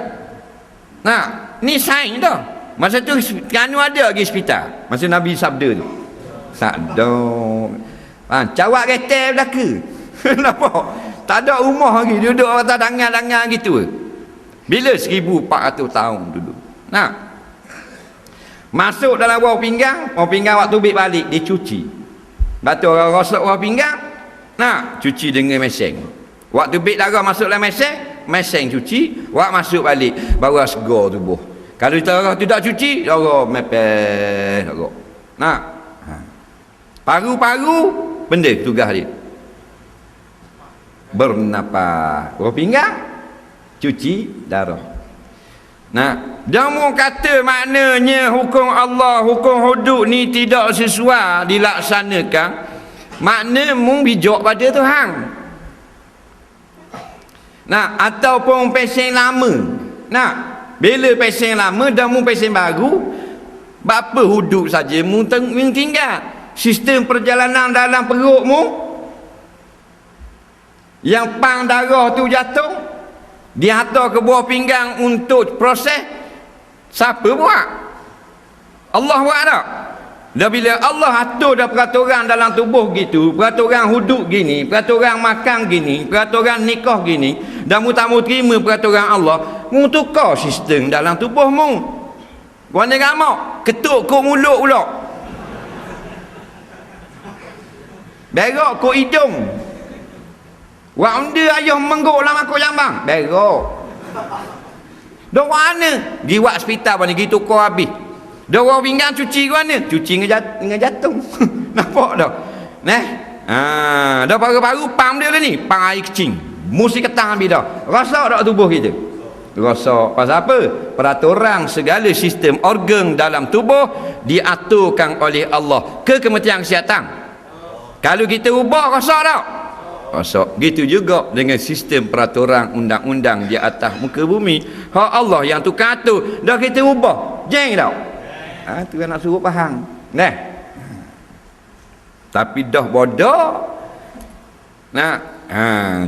Ni sains dah. Masa tu kanu ada lagi hospital. Masa Nabi sabda tu. Sabda. Cawak kereta belaka. Napa? Tak ada rumah lagi. Duduk atas dangan-dangan gitu. Bila 1400 tahun dulu. Masuk dalam buah pinggang waktu bik balik dia cuci. Batu orang rosak buah pinggang, cuci dengan mesin. Waktu bik darah masuk dalam mesin cuci, waktu masuk balik baru segar tubuh. Kalau darah tu tak cuci, darah mepeh darah. Paru-paru benda tugas dia. Bernafas. Buah pinggang cuci darah. Jangan kata maknanya hukum Allah, hukum hudud ni tidak sesuai dilaksanakan. Makna mung bijak pada Tuhan. Ataupun pesen lama. Bila pesen lama dah mung pesen baru, apa hudud saja mung tinggal. Sistem perjalanan dalam perut mu yang pang darah tu jatuh, dihantar ke buah pinggang untuk proses. Siapa buat? Allah buat tak? Dah bila Allah atur dah peraturan dalam tubuh gitu, peraturan hudud gini, peraturan makan gini, peraturan nikah gini, dan mu tak mau terima peraturan Allah, mu tukar sistem dalam tubuh mu. Buat ni gamak, ketuk kok mulut pula, berak kok hidung. Wak unda ayah menggok dalam makuk jambang, berak. Dah mana? Pergi buat hospital mana, pergi tukar habis. Dah orang pinggang cuci ke mana? Cuci dengan jantung. Nampak tak? Dah paru-paru pam dia lah ni, pam air kecing. Mesti ketang habis dah. Rasa tak tubuh kita? Rasa. Pasal apa? Peraturan segala sistem organ dalam tubuh diaturkan oleh Allah ke Kementerian Kesihatan. Kalau kita ubah, rasa tak? Rasa. Gitu juga dengan sistem peraturan undang-undang di atas muka bumi. Hak Allah yang tukar atur, dah kita ubah. Jeng tak? Tu kan nak suruh faham. Tapi dah bodoh.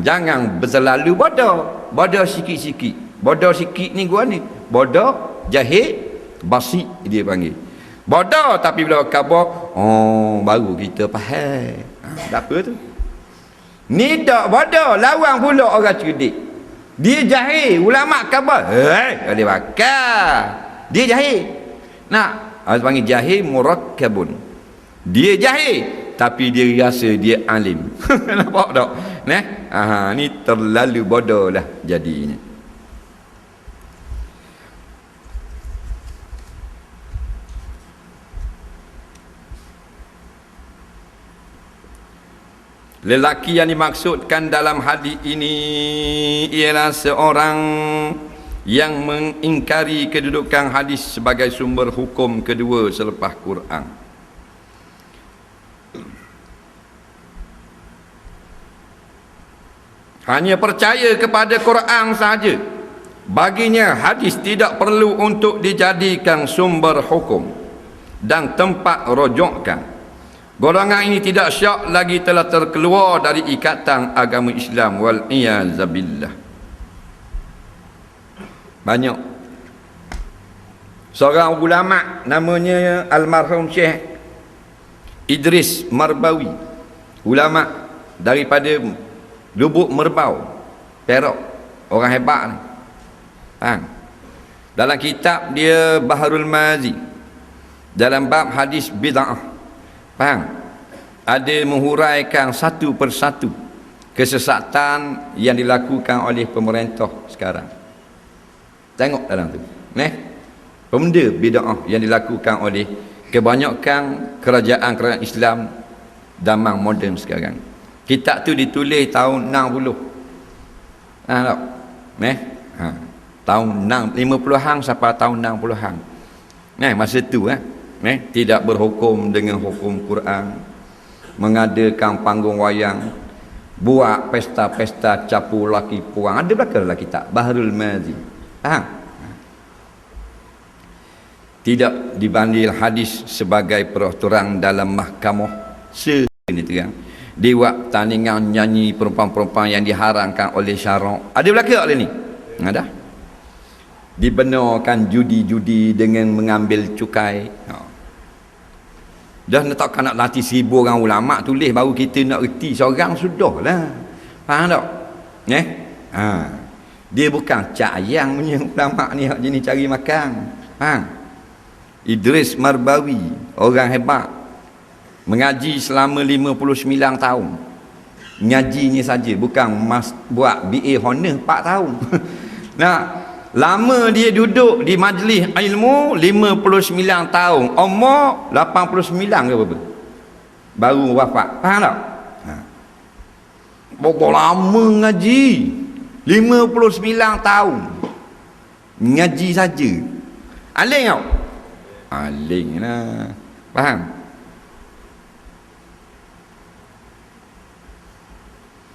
Jangan berselalu bodoh. Bodoh sikit-sikit. Bodoh sikit ni gua ni. Bodoh, jahil, basik dia panggil. Bodoh tapi bila khabar, oh baru kita faham. Tak apa tu. Ni tak bodoh, lawan pula orang cerdik. Dia jahil, ulama khabar. Dia bakar. Dia jahil. Nak, panggil jahil murakkabun. Dia jahil tapi dia rasa dia alim. Nampak tak? Ni terlalu bodoh lah jadinya. Lelaki yang dimaksudkan dalam hadis ini ialah seorang yang mengingkari kedudukan hadis sebagai sumber hukum kedua selepas Quran. Hanya percaya kepada Quran sahaja. Baginya hadis tidak perlu untuk dijadikan sumber hukum dan tempat rojokkan. Golongan ini tidak syak lagi telah terkeluar dari ikatan agama Islam wal iyazabillah. Banyak. Seorang ulama namanya almarhum Syekh Idris Marbawi, ulama daripada Lubuk Merbau, Perak, orang hebat ni. Dalam kitab dia Baharul Mazi, dalam bab hadis bid'ah, ada menghuraikan satu persatu kesesatan yang dilakukan oleh pemerintah sekarang. Tengok dalam tu. Benda bid'ah yang dilakukan oleh kebanyakan kerajaan-kerajaan Islam zaman moden sekarang. Kitab tu ditulis tahun 60. Tahun 50-an sampai tahun 60-an. Masa tu tidak berhukum dengan hukum Quran, mengadakan panggung wayang, buat pesta-pesta capu laki puang. Ada belakang dalam kitab Baharul Mazi. Tidak dibanding hadis sebagai peraturan dalam mahkamah ini terang. Di waktu tandingan nyanyi perempuan-perempuan yang diharamkan oleh syarak. Ada belakang oleh ni? Ada. Dibenarkan judi-judi dengan mengambil cukai. Dah letakkan nak latih 1000 orang ulama tulis baru kita nak reti seorang sudah lah. Faham tak? Dia bukan cak ayang punya ulama ni hak jenis cari makan. Idris Marbawi, orang hebat, mengaji selama 59 tahun. Ngajinya saja, bukan buat BA Honor 4 tahun. Lama dia duduk di majlis ilmu 59 tahun. Umur 89 ke berapa? Baru wafat. Faham tak? Berapa lama ngaji? 59 tahun. Ngaji saja. Aling tau? Aling lah. Faham?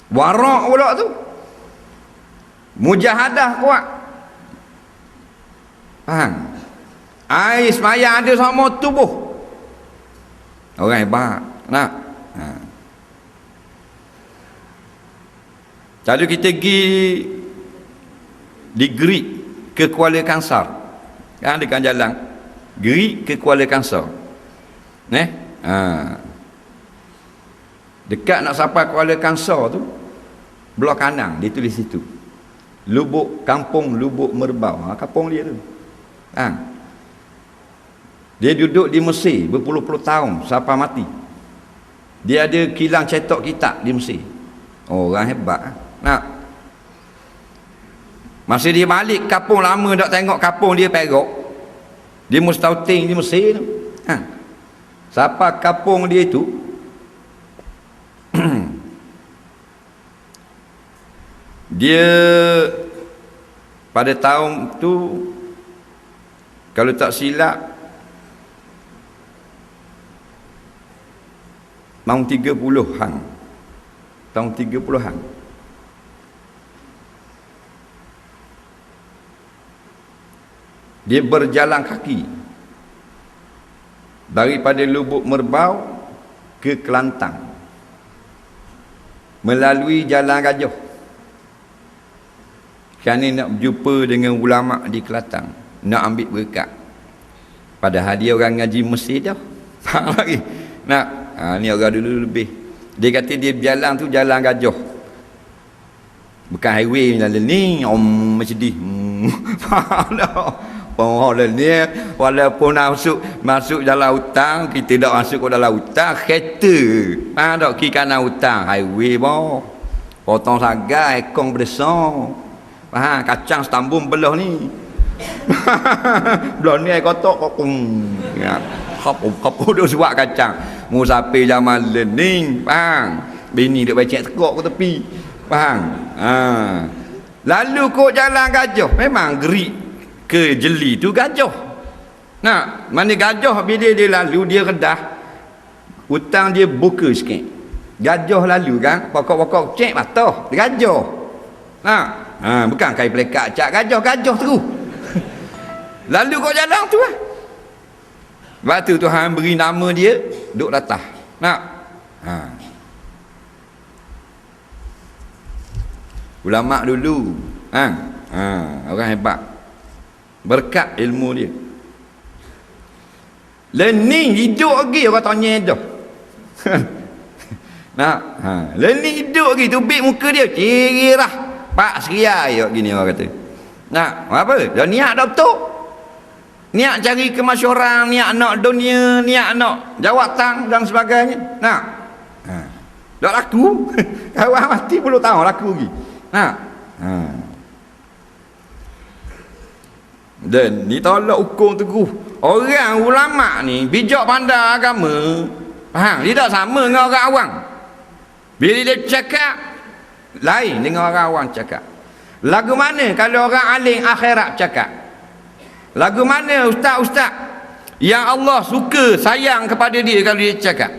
Warak pula tu. Mujahadah kuat. Faham? Air semayang ada sama tubuh. Orang hebat. Nak? Lalu kita pergi di Greek ke Kuala Kangsar. Kan dekat jalan Greek ke Kuala Kangsar. Dekat nak sampai Kuala Kangsar tu, blok kanan dia tulis situ. Kampung Lubuk Merbau. Kampung dia tu. Dia duduk di Mesir berpuluh-puluh tahun sampai mati. Dia ada kilang cetak kitab di Mesir. Orang hebat. Masa dia balik kampung lama tak tengok kampung dia Perak. Dia mustauting di Mesir tu. Sampai kampung dia tu dia pada tahun tu kalau tak silap tahun 30-an. Tahun 30-an. Dia berjalan kaki daripada Lubuk Merbau ke Kelantan melalui Jalan Gajah. kerana nak berjumpa dengan ulama di Kelantan, nak ambil berkat. Padahal dia orang ngaji Mesir dah. Faham lagi? Nak ni orang dulu lebih. Dia kata dia berjalan tu jalan gajah. Bukan highway ni macam ni. Faham tak? Ni walaupun masuk dalam hutang, kita tak masuk ke dalam hutang, kereta. Faham tak? Kiri kanan hutang, highway boh. Potong sagai, ekong besar. Faham? Kacang setambung belah ni. Belah ni air kotak kokong. Ya. Kapu duk suap kacang. Musafir zaman learning, faham? Bini duk becek tekok ke tepi. Faham? Lalu kok jalan gajah, memang gerik ke jeli tu gajah. Nah, mana gajah bila dia lalu dia redah, hutang dia buka sikit. Gajah lalu kan, pokok-pokok cek patah, gajah. Nah, bukan kain pelekat cak gajah terus. Lalu kau jalan tu lah. Sebab tu Tuhan beri nama dia duk latah. Nak? Ulama dulu, orang hebat. Berkat ilmu dia. Learning hidup lagi orang tanya dah. Nak? Learning hidup lagi tubik muka dia. Cirah. Pak seria ayat gini orang kata. Nak? Apa? Dah niat dah betul. Niat cari kemasyhuran, niat nak dunia, niat nak jawatan dan sebagainya. Nak? Dah laku. Kawan mati 10 tahun laku lagi. Nak? Dan ni tolak hukum teguh. Orang ulama ni bijak pandai agama. Faham? Dia tak sama dengan orang awam. Bila dia cakap lain dengan orang awam cakap. Lagu mana kalau orang alim akhirat cakap? Lagu mana ustaz-ustaz yang Allah suka sayang kepada dia kalau dia cakap?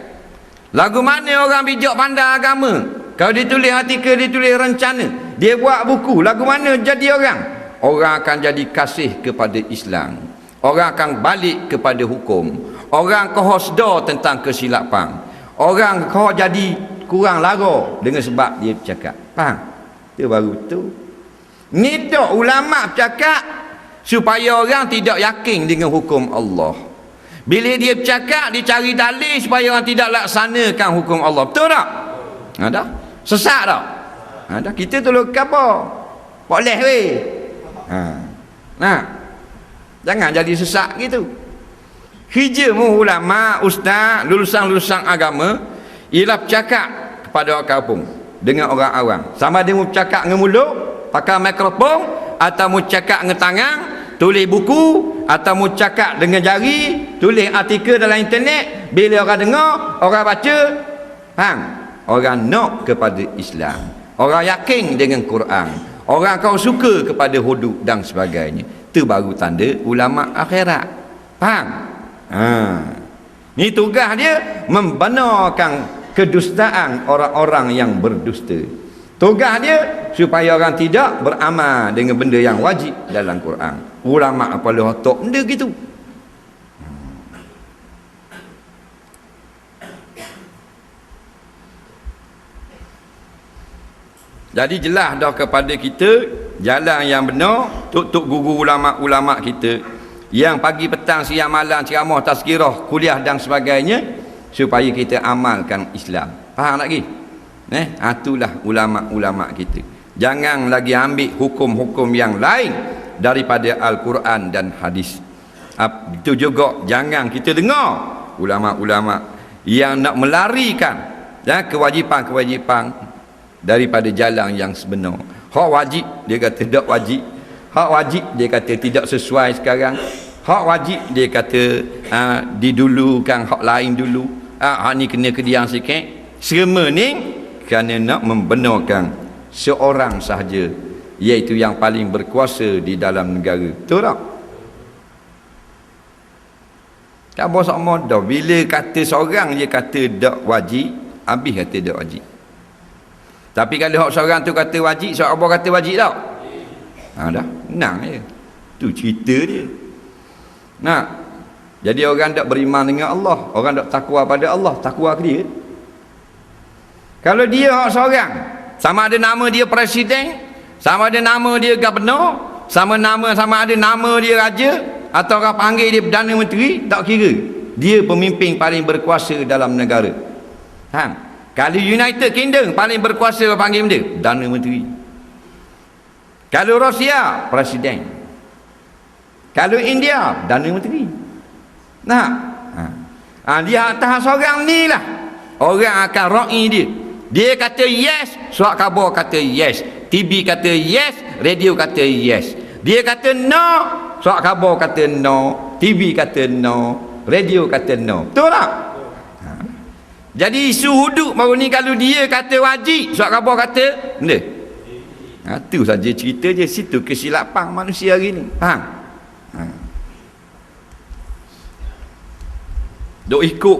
Lagu mana orang bijak pandai agama? Kalau dia tulis artikel, dia tulis rencana, dia buat buku, lagu mana jadi orang? Orang akan jadi kasih kepada Islam. Orang akan balik kepada hukum. Orang kau sedar tentang kesilapan. Orang kau jadi kurang lara dengan sebab dia bercakap. Faham? Itu baru tu. Ni tak ulama bercakap supaya orang tidak yakin dengan hukum Allah. Bila dia bercakap, dia cari dalil supaya orang tidak laksanakan hukum Allah. Betul tak? Ada? Sesat tak? Ada? Kita tolong apa? Boleh weh. Nah, jangan jadi sesak gitu. Kerjamu ulama, ustaz, lulusan-lulusan agama ialah bercakap kepada orang kampung dengan orang awam. Sama dia mau bercakap dengan mulut, pakai mikrofon, atau mau cakap dengan tangan, tulis buku, atau mau cakap dengan jari, tulis artikel dalam internet. Bila orang dengar, orang baca, faham? Orang nak kepada Islam, orang yakin dengan Quran, orang kau suka kepada hudud dan sebagainya. Itu baru tanda ulama akhirat. Faham? Ni tugas dia membenarkan kedustaan orang-orang yang berdusta. Tugas dia supaya orang tidak beramal dengan benda yang wajib dalam Quran. Ulama apa lah otak benda gitu. Jadi jelas dah kepada kita jalan yang benar, tuk-tuk guru ulama-ulama kita yang pagi petang siang malam ceramah tazkirah kuliah dan sebagainya supaya kita amalkan Islam. Faham lagi? Itulah ulama-ulama kita. Jangan lagi ambil hukum-hukum yang lain daripada Al-Quran dan hadis. Itu juga jangan kita dengar ulama-ulama yang nak melarikan kewajipan-kewajipan daripada jalan yang sebenar. Hak wajib dia kata tak wajib, hak wajib dia kata tidak sesuai sekarang, hak wajib dia kata didulukan hak lain dulu, hak ni kena kediam sikit. Semua ni kerana nak membenarkan seorang sahaja, iaitu yang paling berkuasa di dalam negara. Betul tak? Tak bosak modah bila kata seorang dia kata tak wajib, habis kata tak wajib. Tapi kalau hak seorang tu kata wajib, seorang apa kata wajib tak? Dah, menang je. Tu cerita dia. Jadi orang tak beriman dengan Allah, orang tak takwa pada Allah, takwa ke dia. Kalau dia hak seorang, sama ada nama dia presiden Sama ada nama dia gubernur, sama ada nama dia raja, atau orang panggil dia Perdana Menteri, tak kira. Dia pemimpin paling berkuasa dalam negara. Kalau United Kingdom paling berkuasa panggil dia Perdana Menteri. Kalau Rusia, Presiden. Kalau India, Perdana Menteri. Dia atas seorang ni lah orang akan ra'i dia. Dia kata yes, surat khabar kata yes, TV kata yes, radio kata yes. Dia kata no, surat khabar kata no, TV kata no, radio kata no. Betul tak? Jadi isu hudud baru ni, kalau dia kata wajib, surat khabar kata benda. Itu saja cerita je. Situ kesilapan manusia hari ni. Faham? Duk ikut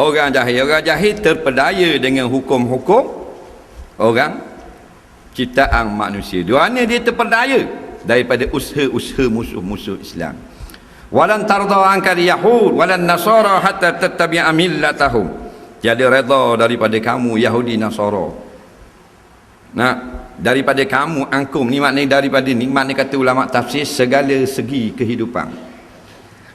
orang jahil. Orang jahil terpedaya dengan hukum-hukum orang ciptaan manusia. Di mana dia terpedaya? Daripada usaha-usaha musuh-musuh Islam. Walan tarda anka yahud walan nasara hatta tattabi'a millatahum. Tiada redha daripada kamu Yahudi Nasara. Daripada kamu, angkum ni maknanya daripada ni, maknanya kata ulama tafsir segala segi kehidupan.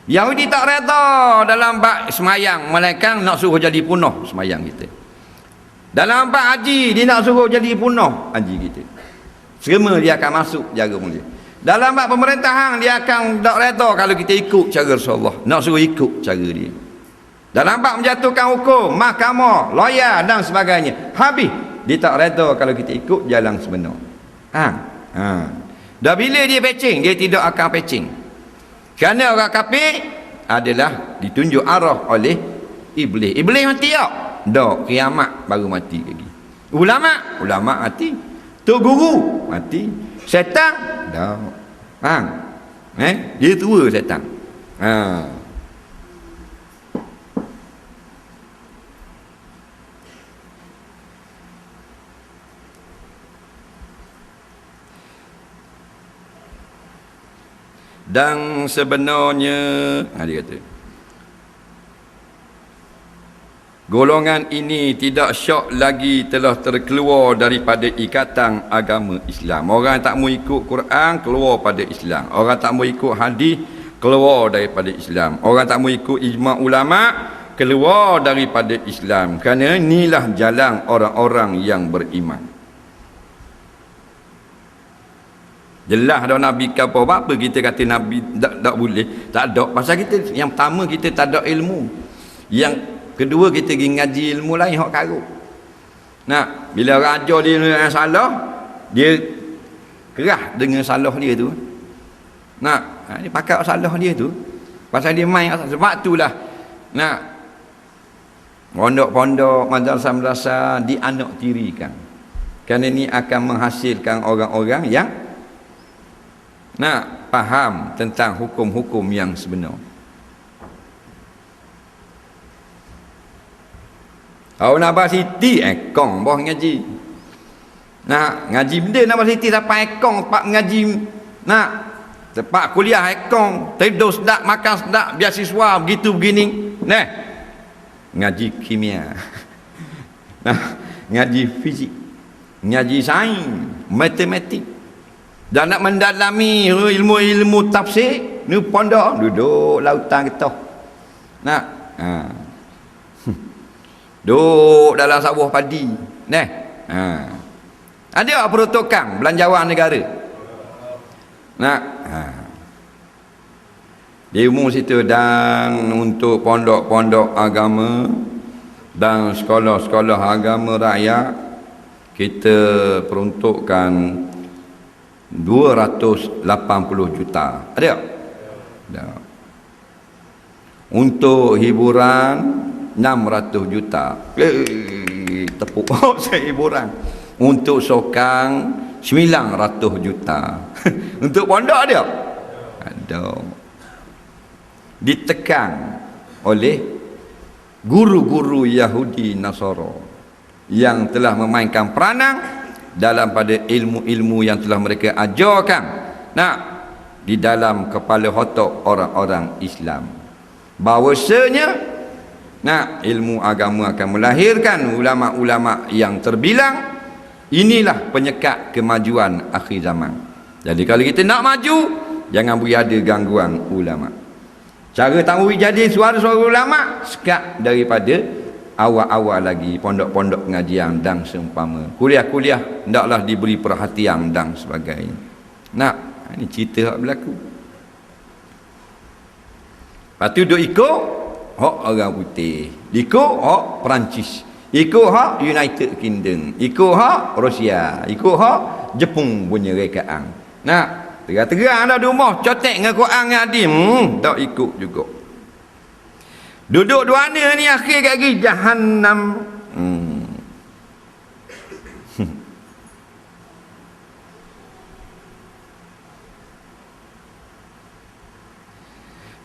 Yahudi tak redha dalam bab semayang, melainkan nak suruh jadi punah semayang kita. Dalam bab haji, dia nak suruh jadi punah haji kita. Semua dia akan masuk jaga mulia. Dalam bab pemerintahan, dia akan tak redha kalau kita ikut cara Rasulullah, nak suruh ikut cara dia. Dalam bab menjatuhkan hukum, mahkamah, lawyer dan sebagainya, habis dia tak redha kalau kita ikut jalan sebenar. Dah bila dia pecing, dia tidak akan pecing. Kerana orang kafir adalah ditunjuk arah oleh iblis. Iblis mati tak? Tak, kiamat baru mati lagi. Ulama mati. Tok guru mati. Syaitan tak. Dia tua syaitan. Dan sebenarnya dia kata golongan ini tidak syak lagi telah terkeluar daripada ikatan agama Islam. Orang tak mau ikut Quran keluar pada Islam. Orang tak mau ikut hadis keluar daripada Islam. Orang tak mau ikut ijma' ulama keluar daripada Islam. Kerana inilah jalan orang-orang yang beriman. Jelas dah Nabi kata apa kita kata Nabi tak boleh, tak ada. Pasal kita yang pertama kita tak ada ilmu. Yang kedua kita pergi ngaji ilmu lain hak karut. Bila raja dia yang salah, dia kerah dengan salah dia tu. Dia pakai salah dia tu. Pasal dia main sebab itulah pondok-pondok madrasah-madrasah dianak tirikan. Kerana ini akan menghasilkan orang-orang yang faham tentang hukum-hukum yang sebenar. Kalau nak bahas Siti ekong boh ngaji. Ngaji benda nak bahas Siti sampai ekong tempat ngaji. Tempat kuliah ekong, tidur sedap, makan sedap, beasiswa begitu begini. Ngaji kimia. Ngaji fizik, ngaji sains, matematik. Dan nak mendalami ilmu-ilmu tafsir, ni pondok duduk lautan getah. Duduk dalam sawah padi. Ada peruntukan belanjawan negara. Ilmu situ dan untuk pondok-pondok agama dan sekolah-sekolah agama rakyat kita peruntukkan 280 juta. Ada tak? Ada. Untuk hiburan 600 juta. Tepuk saya hiburan. Untuk sokang 900 juta. Untuk pondok ada? Ada. Ditekan oleh guru-guru Yahudi Nasara yang telah memainkan peranan dalam pada ilmu-ilmu yang telah mereka ajarkan di dalam kepala otak orang-orang Islam. Bahawasanya ilmu agama akan melahirkan ulama-ulama yang terbilang Inilah penyekat kemajuan akhir zaman. Jadi kalau kita nak maju, jangan beri ada gangguan ulama. Cara tahu jadi suara-suara ulama, sekat daripada awal-awal lagi pondok-pondok pengajian dan seumpama. Kuliah-kuliah hendaklah diberi perhatian dan sebagainya. Nak, ini cerita yang berlaku. Lepas tu duk ikut hak orang putih, ikut hak Perancis, ikut hak United Kingdom, ikut hak Rusia, ikut hak Jepun punya rekaan. Nak, terang-terang dah di rumah cotek dengan Quran dengan hadis, tak ikut juga. Duduk duana ni akhir kat pergi Jahannam.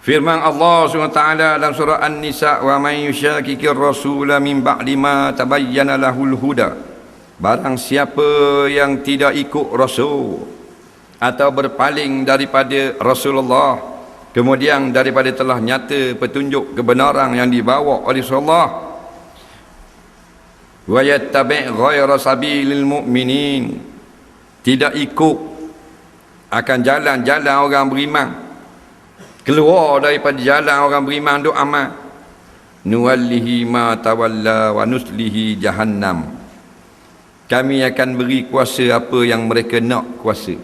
Firman Allah SWT dalam surah An-Nisa, wa man yusyakikir rasula min ba'di ma tabayyana lahul huda. Barang siapa yang tidak ikut rasul atau berpaling daripada Rasulullah, kemudian daripada telah nyata petunjuk kebenaran yang dibawa oleh Rasulullah, wa yattabi' ghayra sabilil mu'minin, tidak ikut akan jalan-jalan orang beriman, keluar daripada jalan orang beriman, duk amal, nuwallihi ma tawalla wa nuslihi jahannam, kami akan beri kuasa apa yang mereka nak kuasa.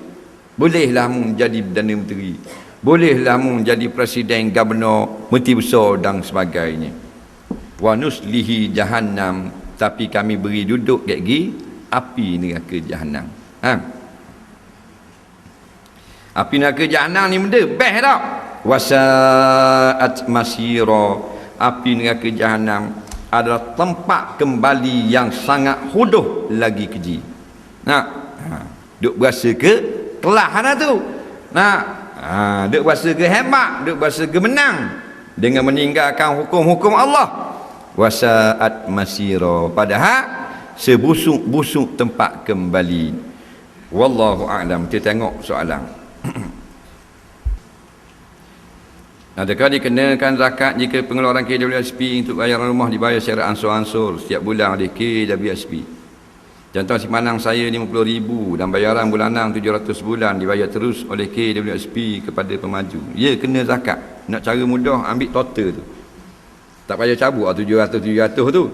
Bolehlah mu jadi Perdana Menteri, bolehlah mu jadi Presiden, Gubernur, Menteri Besar dan sebagainya. Wa nuslihi jahannam, tapi kami beri duduk kat gi api neraka jahannam. Api neraka jahannam ni benda best tak? Wasaat masira, api neraka jahannam adalah tempat kembali yang sangat huduh lagi keji. Duk berasa ke kelah dah tu. Duk berasa ke hebat, duk berasa ke menang dengan meninggalkan hukum-hukum Allah. Wasaat masira, padahal sebusuk-busuk tempat kembali. Wallahu a'lam. Kita tengok soalan. Adakah dikenakan zakat jika pengeluaran KWSP untuk bayaran rumah dibayar secara ansur-ansur setiap bulan oleh KWSP? Contoh simpanan saya 50,000 dan bayaran bulanan 700 bulan dibayar terus oleh KWSP kepada pemaju. Ya, kena zakat. Nak cara mudah, ambil total tu. Tak payah cabut 700 tu.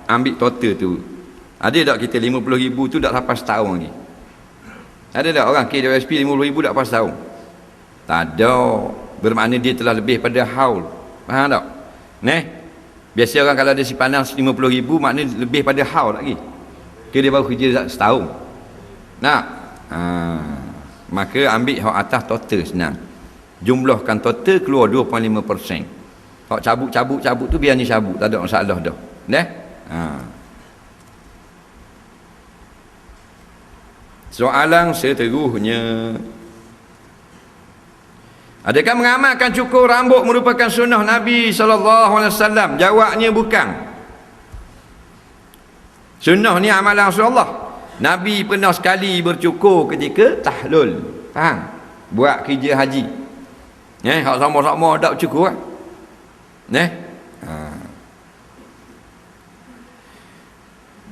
Ambil total tu. Ada tak kita 50,000 tu tak sampai setahun lagi? Ada tak orang KWSP 50,000 tak sampai setahun? Tak ada. Bermakna dia telah lebih pada haul. Faham tak? Biasa orang kalau ada simpanan 50,000 maknanya lebih pada haul lagi. Dia baru kerja setahun. Maka ambil hak atas total senang. Jumlahkan total keluar 2.5%. Hak cabut tu biar ni cabut, tak ada masalah dah. Soalan seterusnya, adakah mengamalkan cukur rambut merupakan sunnah Nabi SAW? Jawabnya bukan. Sunnah ni amalan Rasulullah. Nabi pernah sekali bercukur ketika tahlul. Faham? Buat kerja haji. Hak sama-sama tak cukur.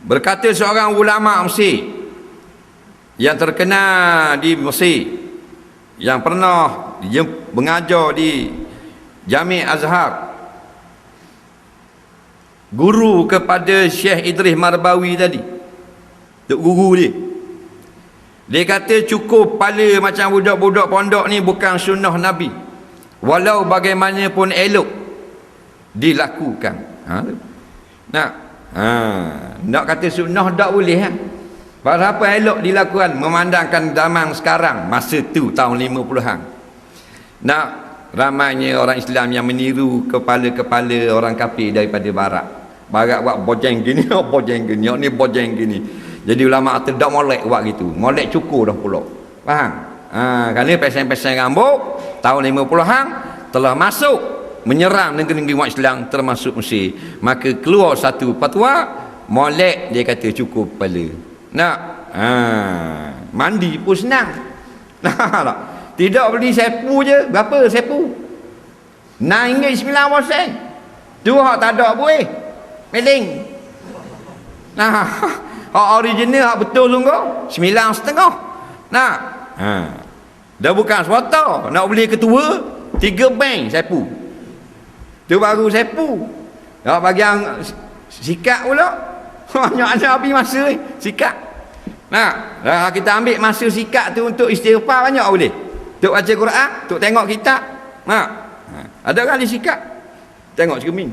Berkata seorang ulama Mesir yang terkenal di Mesir, yang pernah dia mengajar di Jami' Azhar, guru kepada Syekh Idris Marbawi tadi, tok guru dia kata cukur kepala macam budak-budak pondok ni bukan sunnah Nabi, walau bagaimanapun elok dilakukan. Nak kata sunnah tak boleh Pasal apa elok dilakukan? Memandangkan zaman sekarang, masa tu tahun 50-an. Nak ramainya orang Islam yang meniru kepala-kepala orang kafir daripada barat. Barat buat bojeng gini, bojeng gini, ni bojeng gini. Jadi ulama kata tak molek buat gitu. Molek cukur dah pula. Faham? Kerana pesen-pesen rambut tahun 50-an telah masuk menyerang negeri-negeri umat Islam termasuk Mesir. Maka keluar satu fatwa, molek dia kata cukur kepala. Mandi pun senang. Tidak beli sepu je. Berapa sepu? RM9.9. Tu hak tak ada boleh. Meling. Hak original, hak betul sungguh 9,5. Nah, dah bukan swasta. Nak beli ketua 3 bank sepu. Tu baru sepu. Nak bagi yang sikat pula. Banyak ada habis masa sikat. Nah, dah kita ambil masa sikat tu untuk istighfar banyak boleh. Untuk baca Quran, untuk tengok kitab. Ada kan dia sikat. Tengok cermin.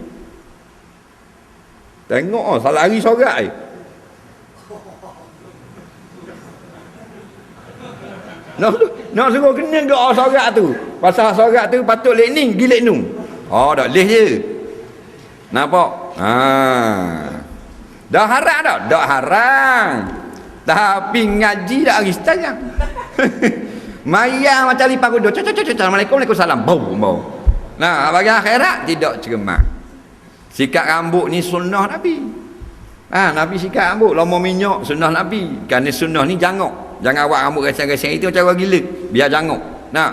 Tengok salah hari sorak nak suruh kena doa sorak tu. Pasal sorak tu patut lek ni pergi lek nu. Dak leh je. Nampak? Dah haram dah? Dak haram. Tapi ngaji dak hari setengah. Mayang macam lipat kuda. Assalamualaikum, Waalaikumsalam. Bau. Nah, bagi akhirat tidak cermat. Sikat rambut ni sunnah Nabi. Nabi sikat rambut lama minyak sunnah Nabi. Kerana sunnah ni jangok. Jangan awak rambut resang-resang itu macam orang gila. Biar jangok. Nah.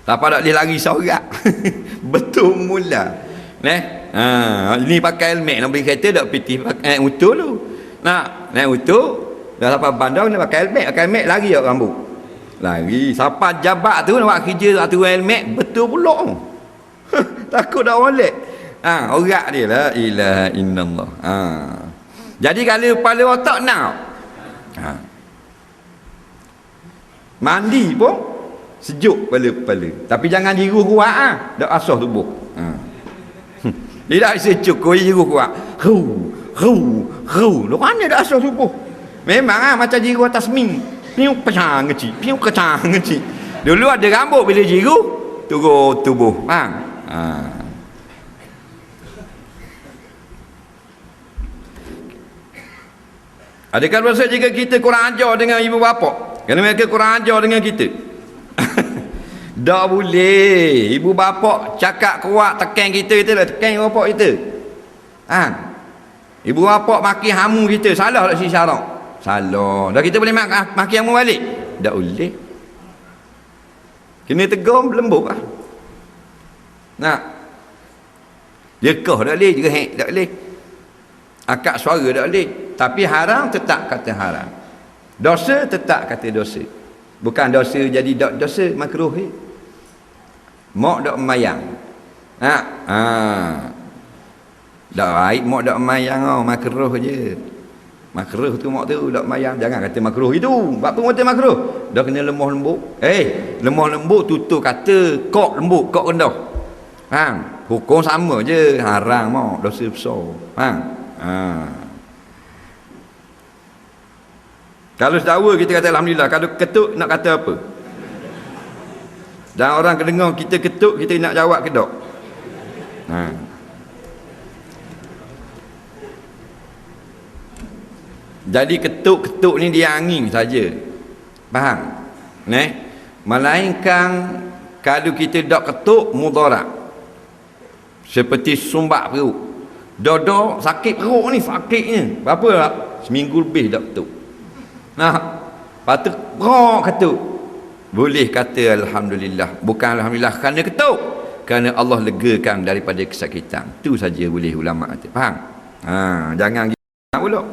Tak pada dia lari sorak. Betul mula. Ini pakai helmet nak beli kereta dak piti pakai utuh tu. Naik utuh dah sampai bandar ni pakai helmet lari tak rambut. Lari siapa jabat tu nak buat kerja tu helmet betul pula. Takut dah oleh. Orang dia la ilaha illallah. Jadi kalau kepala otak nak mandi pun sejuk kepala. Tapi jangan jiru kuat dak asah tubuh. Dia dah sejuk kau jiru kuat. Lu mana dak asah tubuh. Memang macam jiru atas ming. Piu kecang ngeci. Dulu ada rambut bila jiru turun tubuh. Adakah maksud jika kita kurang ajar dengan ibu bapa? Kerana mereka kurang ajar dengan kita. Tak boleh. Ibu bapa cakap kuat tekan kita itulah, tekan ibu bapa kita. Ibu bapa maki hamu kita, salah tak si syarak? Salah. Dah kita boleh maki hamu balik? Tak boleh. Kena tegur lembut lah. Lekah tak boleh, gerhek tak boleh. Akak suara tak boleh. Tapi haram tetap kata haram. Dosa tetap kata dosa. Bukan dosa jadi dosa makruh. Mak dak memayang. Dak baik mak dak memayang makruh je. Makruh tu mak tu dak memayang. Jangan kata makruh itu. Apa pun kata makruh. Dah kena lemah lembut. Lemah lembut tutur kata kok lembut, kok rendah. Hukum sama je. Haram mak, dosa besar. Kalau sedara kita kata alhamdulillah, kalau ketuk nak kata apa? Dan orang kedengar kita ketuk, kita nak jawab ke tak? Jadi ketuk-ketuk ni dia angin saja. Faham? Melainkan kalau kita tak ketuk mudarat. Seperti sumbat perut. Dodo sakit perut ni, sakitnya. Berapa tak? Seminggu lebih tak ketuk. Patut ketuk. Boleh kata alhamdulillah. Bukan alhamdulillah kerana ketuk, kerana Allah legakan daripada kesakitan. Itu saja boleh ulama kata. Faham? Jangan pula.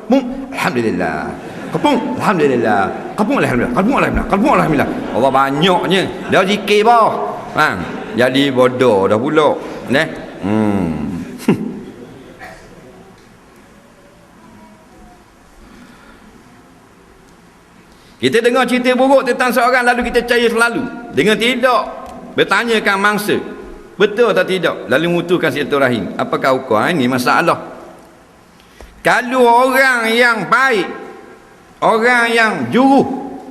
Alhamdulillah. Kepung alhamdulillah. Kepung alhamdulillah. Kepung alhamdulillah. Kepung alhamdulillah. Allah banyaknya. Dah zikir bah. Jadi bodoh dah pula. Kita dengar cerita buruk tentang seorang lalu kita percaya selalu dengan tidak bertanyakan mangsa betul atau tidak, lalu memutuskan silaturahim. Apakah hukum? Ini masalah. Kalau orang yang baik, orang yang juruh,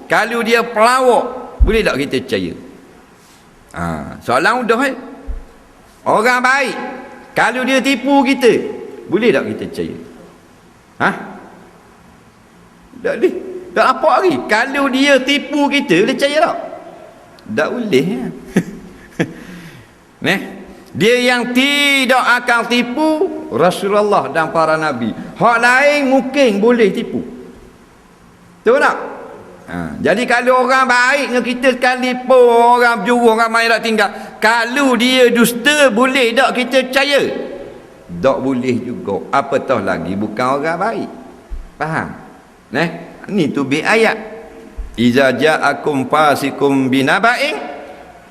kalau dia pelawak, boleh tak kita percaya? Soalan mudah. Orang baik, kalau dia tipu kita, boleh tak kita percaya? Tak boleh. Tak apa lagi. Kalau dia tipu kita, boleh percaya tak? Tak boleh. Dia yang tidak akan tipu Rasulullah dan para Nabi. Hak lain mungkin boleh tipu. Tahu tak? Jadi kalau orang baik dengan kita sekalipun, orang juru, orang main tak tinggal, kalau dia dusta, boleh tak kita percaya? tak boleh juga. Apatah lagi bukan orang baik. Faham? Ni tu bi ayat. Iza ja'akum fasikum binaba'in.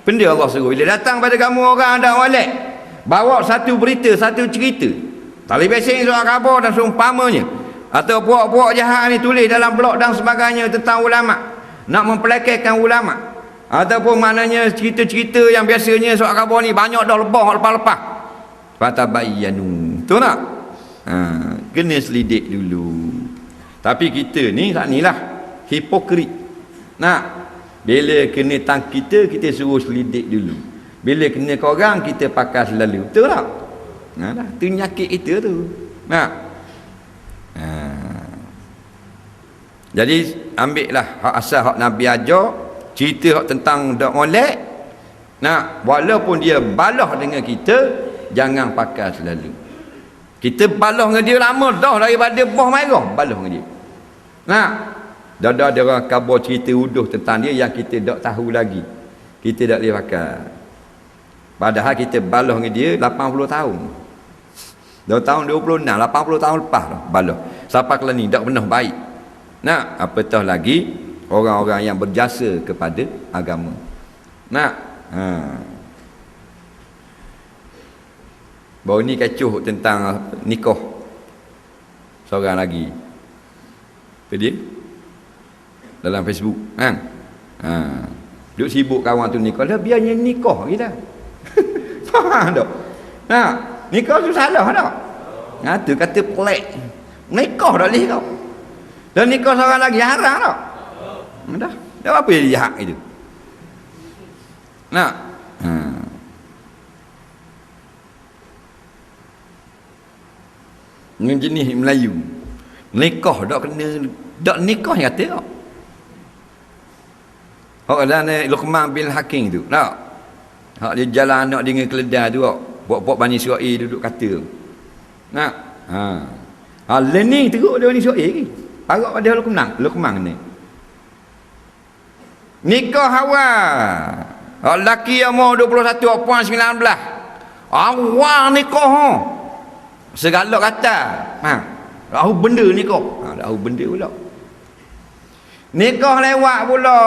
Benda Allah suruh. Bila datang pada kamu orang ada molek, bawa satu berita, satu cerita. Tali bising soal khabar dan seumpamanya. Atau puak-puak jahat ni tulis dalam blog dan sebagainya tentang ulama. Nak mempelekehkan ulama. Ataupun maknanya cerita-cerita yang biasanya soal khabar ni banyak dah lepas. Fatabayyanu. Betul tak? Kena selidik dulu. Tapi kita ni tak ni lah. Hipokrit. Bila kena tang kita suruh selidik dulu. Bila kena korang, kita pakai selalu. Betul tak? Tu nyakit kita tu. Jadi ambil lah hak asal hak Nabi ajar, cerita hak tentang dak molek. Walaupun dia balah dengan kita, jangan pakai selalu. Kita balah dengan dia lama dah daripada boh marah, balah dengan dia. Dah ada orang khabar cerita uduh tentang dia yang kita tak tahu lagi. Kita tak boleh pakai. Padahal kita balah dengan dia 80 tahun. Dah tahun 26, 80 tahun lepas dah balah. Sampai ke ni tak pernah baik. Apatah lagi orang-orang yang berjasa kepada agama. Baru ni kecoh tentang nikah seorang lagi. Apa dia? Dalam Facebook duk sibuk kawan tu nikah dah, biarnya nikah kita. Faham tak? Nikah tu salah tak? Tu kata pelik. Nikah dah boleh kau. Dan nikah seorang lagi haram tak? Dah apa yang jahat itu? Dengan jenis Melayu, nikah tak kena, tak nikah yang kata tak? Dan Luqman bin Hakim tu tak? Dia jalan anak dengan keledai tu tak? Buat-buat Bani Israel duduk kata learning teruk dia Bani Israel ni. Harap pada Luqman ni nikah awal. Lelaki umur 21, puan 19. Awal nikah segala kata. Tahu benda nikah. Tahu benda pula. Nikah lewat pula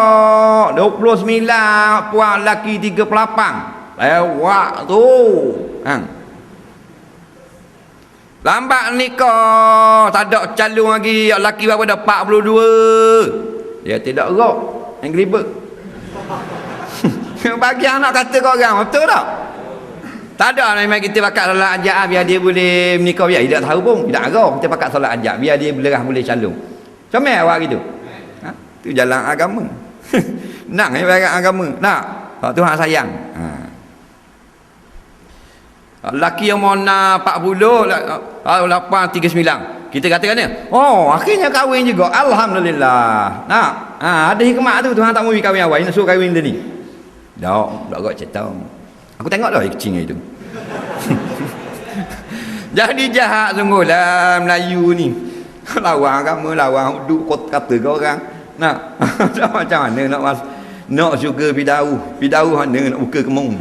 29, puan lelaki 38. Lewat tu. Lambat nikah, tak ada calon lagi. Lelaki berapa dah 42. Dia tidak rok yang gelibet. Bagi anak kata kau orang, betul tak? Tak ada memang kita pakat solat ajak biar dia boleh menikah, biar dia tak tahu pun. Tidak ada kita pakat solat ajak biar dia boleh calon. Comel awak gitu. Tu jalan agama. Nak barang agama. Nak. Tuhan sayang. Lelaki yang mau 40, 839. Kita katakan dia, akhirnya kahwin juga. Alhamdulillah. Ada hikmat tu. Tuhan tak mau kahwin awal, nak suruh kahwin dia ni. Tak agak cerita. Aku tengok dah kecing itu. Jadi jahat sungguh lah Melayu ni. Lawan agama, lawan duk kata ke orang. Macam mana nak suka pidau mana nak buka kemung.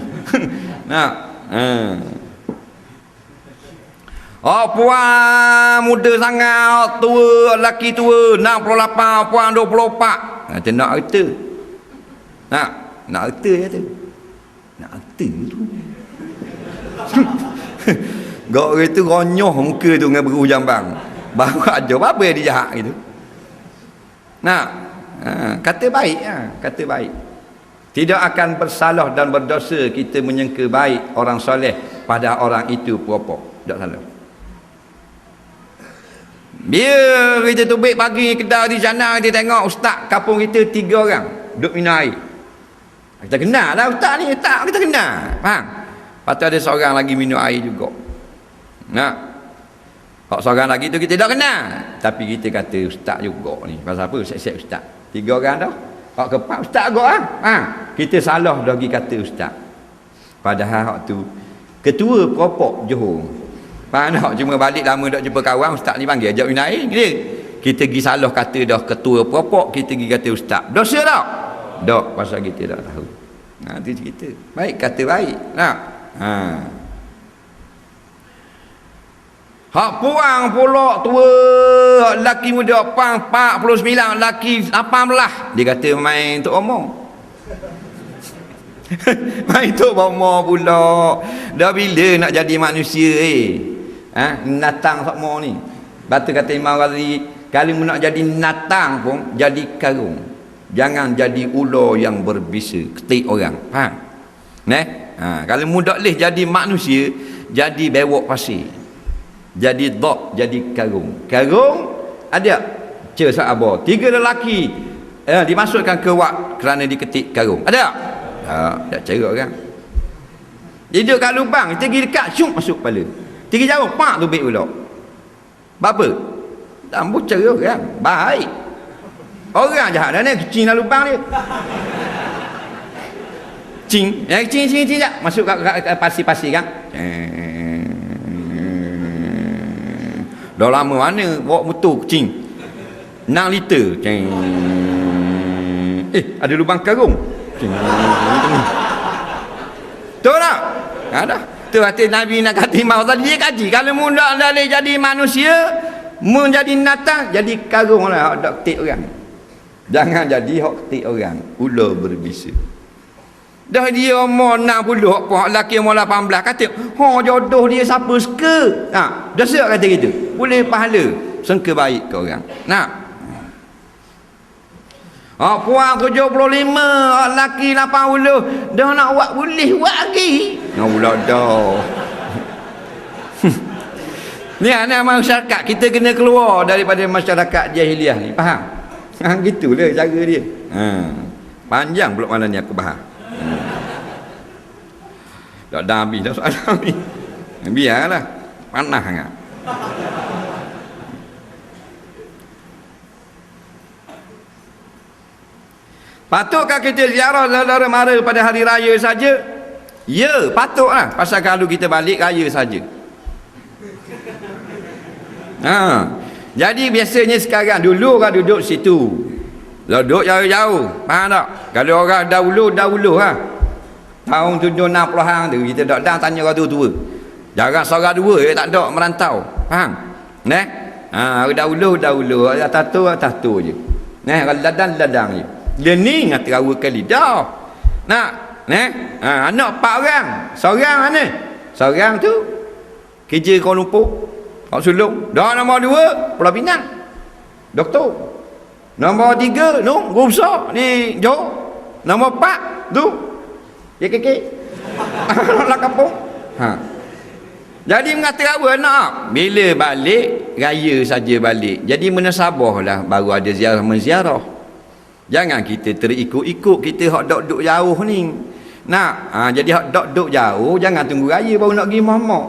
Puan muda sangat, tua, lelaki tua 68, puan 24. Macam nak harta. Nak harta je tu. Nak harta tu. Gak orang tu ronyoh muka tu dengan beru jambang. Baru aja apa yang dia jahat gitu. Kata baik kata baik. Tidak akan bersalah dan berdosa kita menyangka baik orang soleh pada orang itu puapa. Tak salah. Biar kita tubik pagi kedai di sana, kita tengok ustaz kampung kita 3 orang duduk minum air. Kita kenal lah ustaz ni, tak kita kenal. Faham? Lepas tu ada seorang lagi minum air juga. Seorang lagi tu kita tak kenal, tapi kita kata ustaz juga ni. Pasal apa? Set-set ustaz. 3 orang dah. Hak keempat ustaz juga kita salah dah pergi kata ustaz. Padahal hak tu ketua keropok Johor. Faham tak? Cuma balik lama tak jumpa kawan, ustaz ni panggil ajak minum air. Kita pergi salah kata dah ketua keropok, kita pergi kata ustaz. Dosa tak? Tak, pasal kita tak tahu. Itu cerita. Baik kata baik. Hak puang pula tua, hak lelaki muda pang 49, lelaki 18. Dia kata main untuk omong. Main untuk omong pula. Dah bila nak jadi manusia natang sakmo ni. Batu kata Imam Ghazali, kalau nak jadi natang pun jadi karung. Jangan jadi ular yang berbisa, ketik orang. Faham? Kalau mudak leh jadi manusia, jadi bewok pasir. Jadi dok, jadi karung. Karung ada sak abah. 3 lelaki dimasukkan ke wak kerana diketik karung. Ada? Tak cara orang. Hidup kat lubang, kita pergi dekat, syuk masuk kepala. 3 jauh, pak tu baik pula. Apa? Tak bocor orang. Baik. Orang jahat dah ni, kecing dalam lubang dia. Cing tak masuk kat pasir-pasir kan. Dah lama mana bawa motor kecing 6 liter. Ada lubang karung. Tahu tak? Ada. Tu hati Nabi nak kata Imam tadi, dia kaji kalau muda dah jadi manusia, menjadi natang, jadi karung lah hak ketik orang. Jangan jadi hak ketik orang, ular berbisa. Dah dia umur 60, hak lelaki umur 18 kata, jodoh dia siapa suka. Dah siap kata gitu. Boleh pahala, sangka baik ke orang. Puan 75, lelaki 80, dah nak buat boleh buat lagi. Pula dah. Ni masyarakat kita kena keluar daripada masyarakat jahiliah ni, faham? Gitulah cara dia. Panjang pula malam ni aku bahas. Dah habis dah soalan ni. Biarlah, panas sangat. Patutkah kita ziarah saudara mara pada hari raya saja? Ya, patutlah. Pasal kalau kita balik raya saja. Jadi biasanya sekarang, dulu orang duduk situ. Duduk jauh-jauh. Faham tak? Kalau orang dahulu tahun 60-an tu kita dak tanya orang tua-tua. Jarang seorang dua tak ada merantau. Faham? Dahulu atas tu je. Ladang je. Dia ni dengan terawa kali dah. Anak 4 orang. Seorang mana? Seorang tu kerja Kuala Lumpur, Pak Sulung. Dah nombor 2 Pulau Pinang, doktor. Nombor 3 guru besar ni Johor. Nombor 4 tu JKK. Anak kampung. Jadi mengata apa nak? Bila balik raya saja balik. Jadi menasabahlah baru ada ziarah menziarah. Jangan kita terikut-ikut, kita hak dok jauh ni. Jadi hak dok jauh jangan tunggu raya baru nak pergi mak.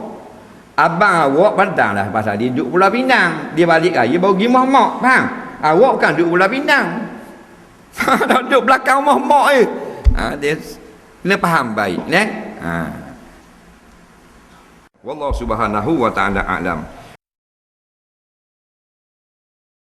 Abang awak pandanglah pasal dia duduk Pulau Pinang. Dia balik raya baru pergi mak. Faham? Awak bukan duduk Pulau Pinang. Duduk belakang mak je. Dia kena faham baik. Wallahu subhanahu wa ta'ala a'lam.